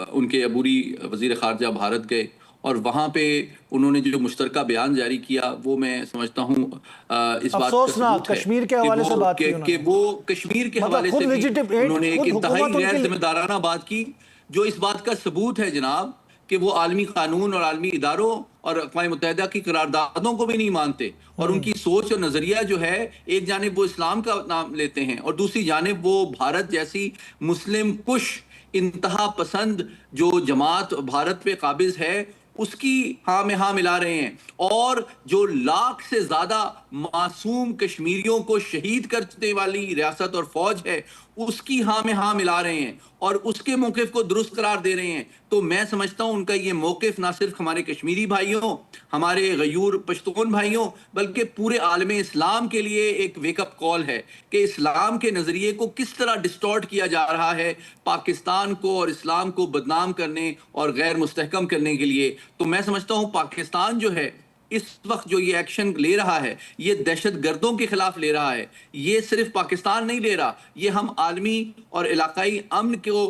ان کے عبوری وزیر خارجہ بھارت گئے، اور وہاں پہ انہوں نے جو مشترکہ بیان جاری کیا وہ میں سمجھتا ہوں اس بات کا ثبوت ہے کشمیر کے حوالے سے بات کی کہ وہ کشمیر کے حوالے سے بھی انہوں نے ایک انتہائی غیر ذمہ دارانہ بات کی، جو اس بات کا ثبوت ہے جناب کہ وہ عالمی قانون اور عالمی اداروں اور اقوام متحدہ کی قراردادوں کو بھی نہیں مانتے، اور ان کی سوچ اور نظریہ جو ہے ایک جانب وہ اسلام کا نام لیتے ہیں اور دوسری جانب وہ بھارت جیسی مسلم کش انتہا پسند جو جماعت بھارت پہ قابض ہے اس کی ہاں میں ہاں ملا رہے ہیں، اور جو لاکھ سے زیادہ معصوم کشمیریوں کو شہید کرنے والی ریاست اور فوج ہے اس کی ہاں میں ہاں ملا رہے ہیں اور اس کے موقف کو درست قرار دے رہے ہیں، تو میں سمجھتا ہوں ان کا یہ موقف نہ صرف ہمارے کشمیری بھائیوں، ہمارے غیور پشتون بھائیوں، بلکہ پورے عالم اسلام کے لیے ایک ویک اپ کال ہے کہ اسلام کے نظریے کو کس طرح ڈسٹورٹ کیا جا رہا ہے پاکستان کو اور اسلام کو بدنام کرنے اور غیر مستحکم کرنے کے لیے۔ تو میں سمجھتا ہوں پاکستان جو ہے اس وقت جو یہ ایکشن لے رہا ہے یہ دہشت گردوں کے خلاف لے رہا ہے، یہ صرف پاکستان نہیں لے رہا، یہ ہم عالمی اور علاقائی امن کو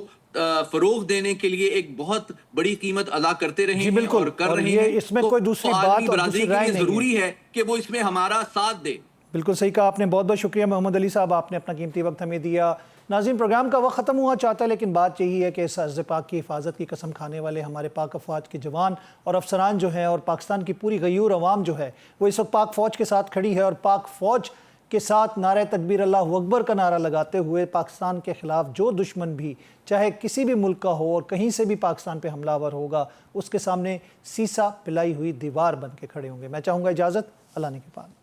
فروغ دینے کے لیے ایک بہت بڑی قیمت ادا کرتے رہے جی ہیں بالکل، اور کر اور رہے یہ ہیں، اس میں تو کوئی دوسری عالمی بات اور برادری دوسری کے رائے لیے نہیں ہے۔ ضروری ہے کہ وہ اس میں ہمارا ساتھ دے۔ بالکل صحیح کہا آپ نے، بہت بہت شکریہ محمد علی صاحب، آپ نے اپنا قیمتی وقت ہمیں دیا۔ ناظرین، پروگرام کا وقت ختم ہوا چاہتا ہے، لیکن بات یہی ہے کہ اس ارض پاک کی حفاظت کی قسم کھانے والے ہمارے پاک افواج کے جوان اور افسران جو ہیں اور پاکستان کی پوری غیور عوام جو ہے وہ اس وقت پاک فوج کے ساتھ کھڑی ہے، اور پاک فوج کے ساتھ نعرہ تکبیر اللہ اکبر کا نعرہ لگاتے ہوئے پاکستان کے خلاف جو دشمن بھی چاہے کسی بھی ملک کا ہو اور کہیں سے بھی پاکستان پہ حملہ آور ہوگا اس کے سامنے سیسا پلائی ہوئی دیوار بن کے کھڑے ہوں گے۔ میں چاہوں گا اجازت، اللہ نے کے پاس۔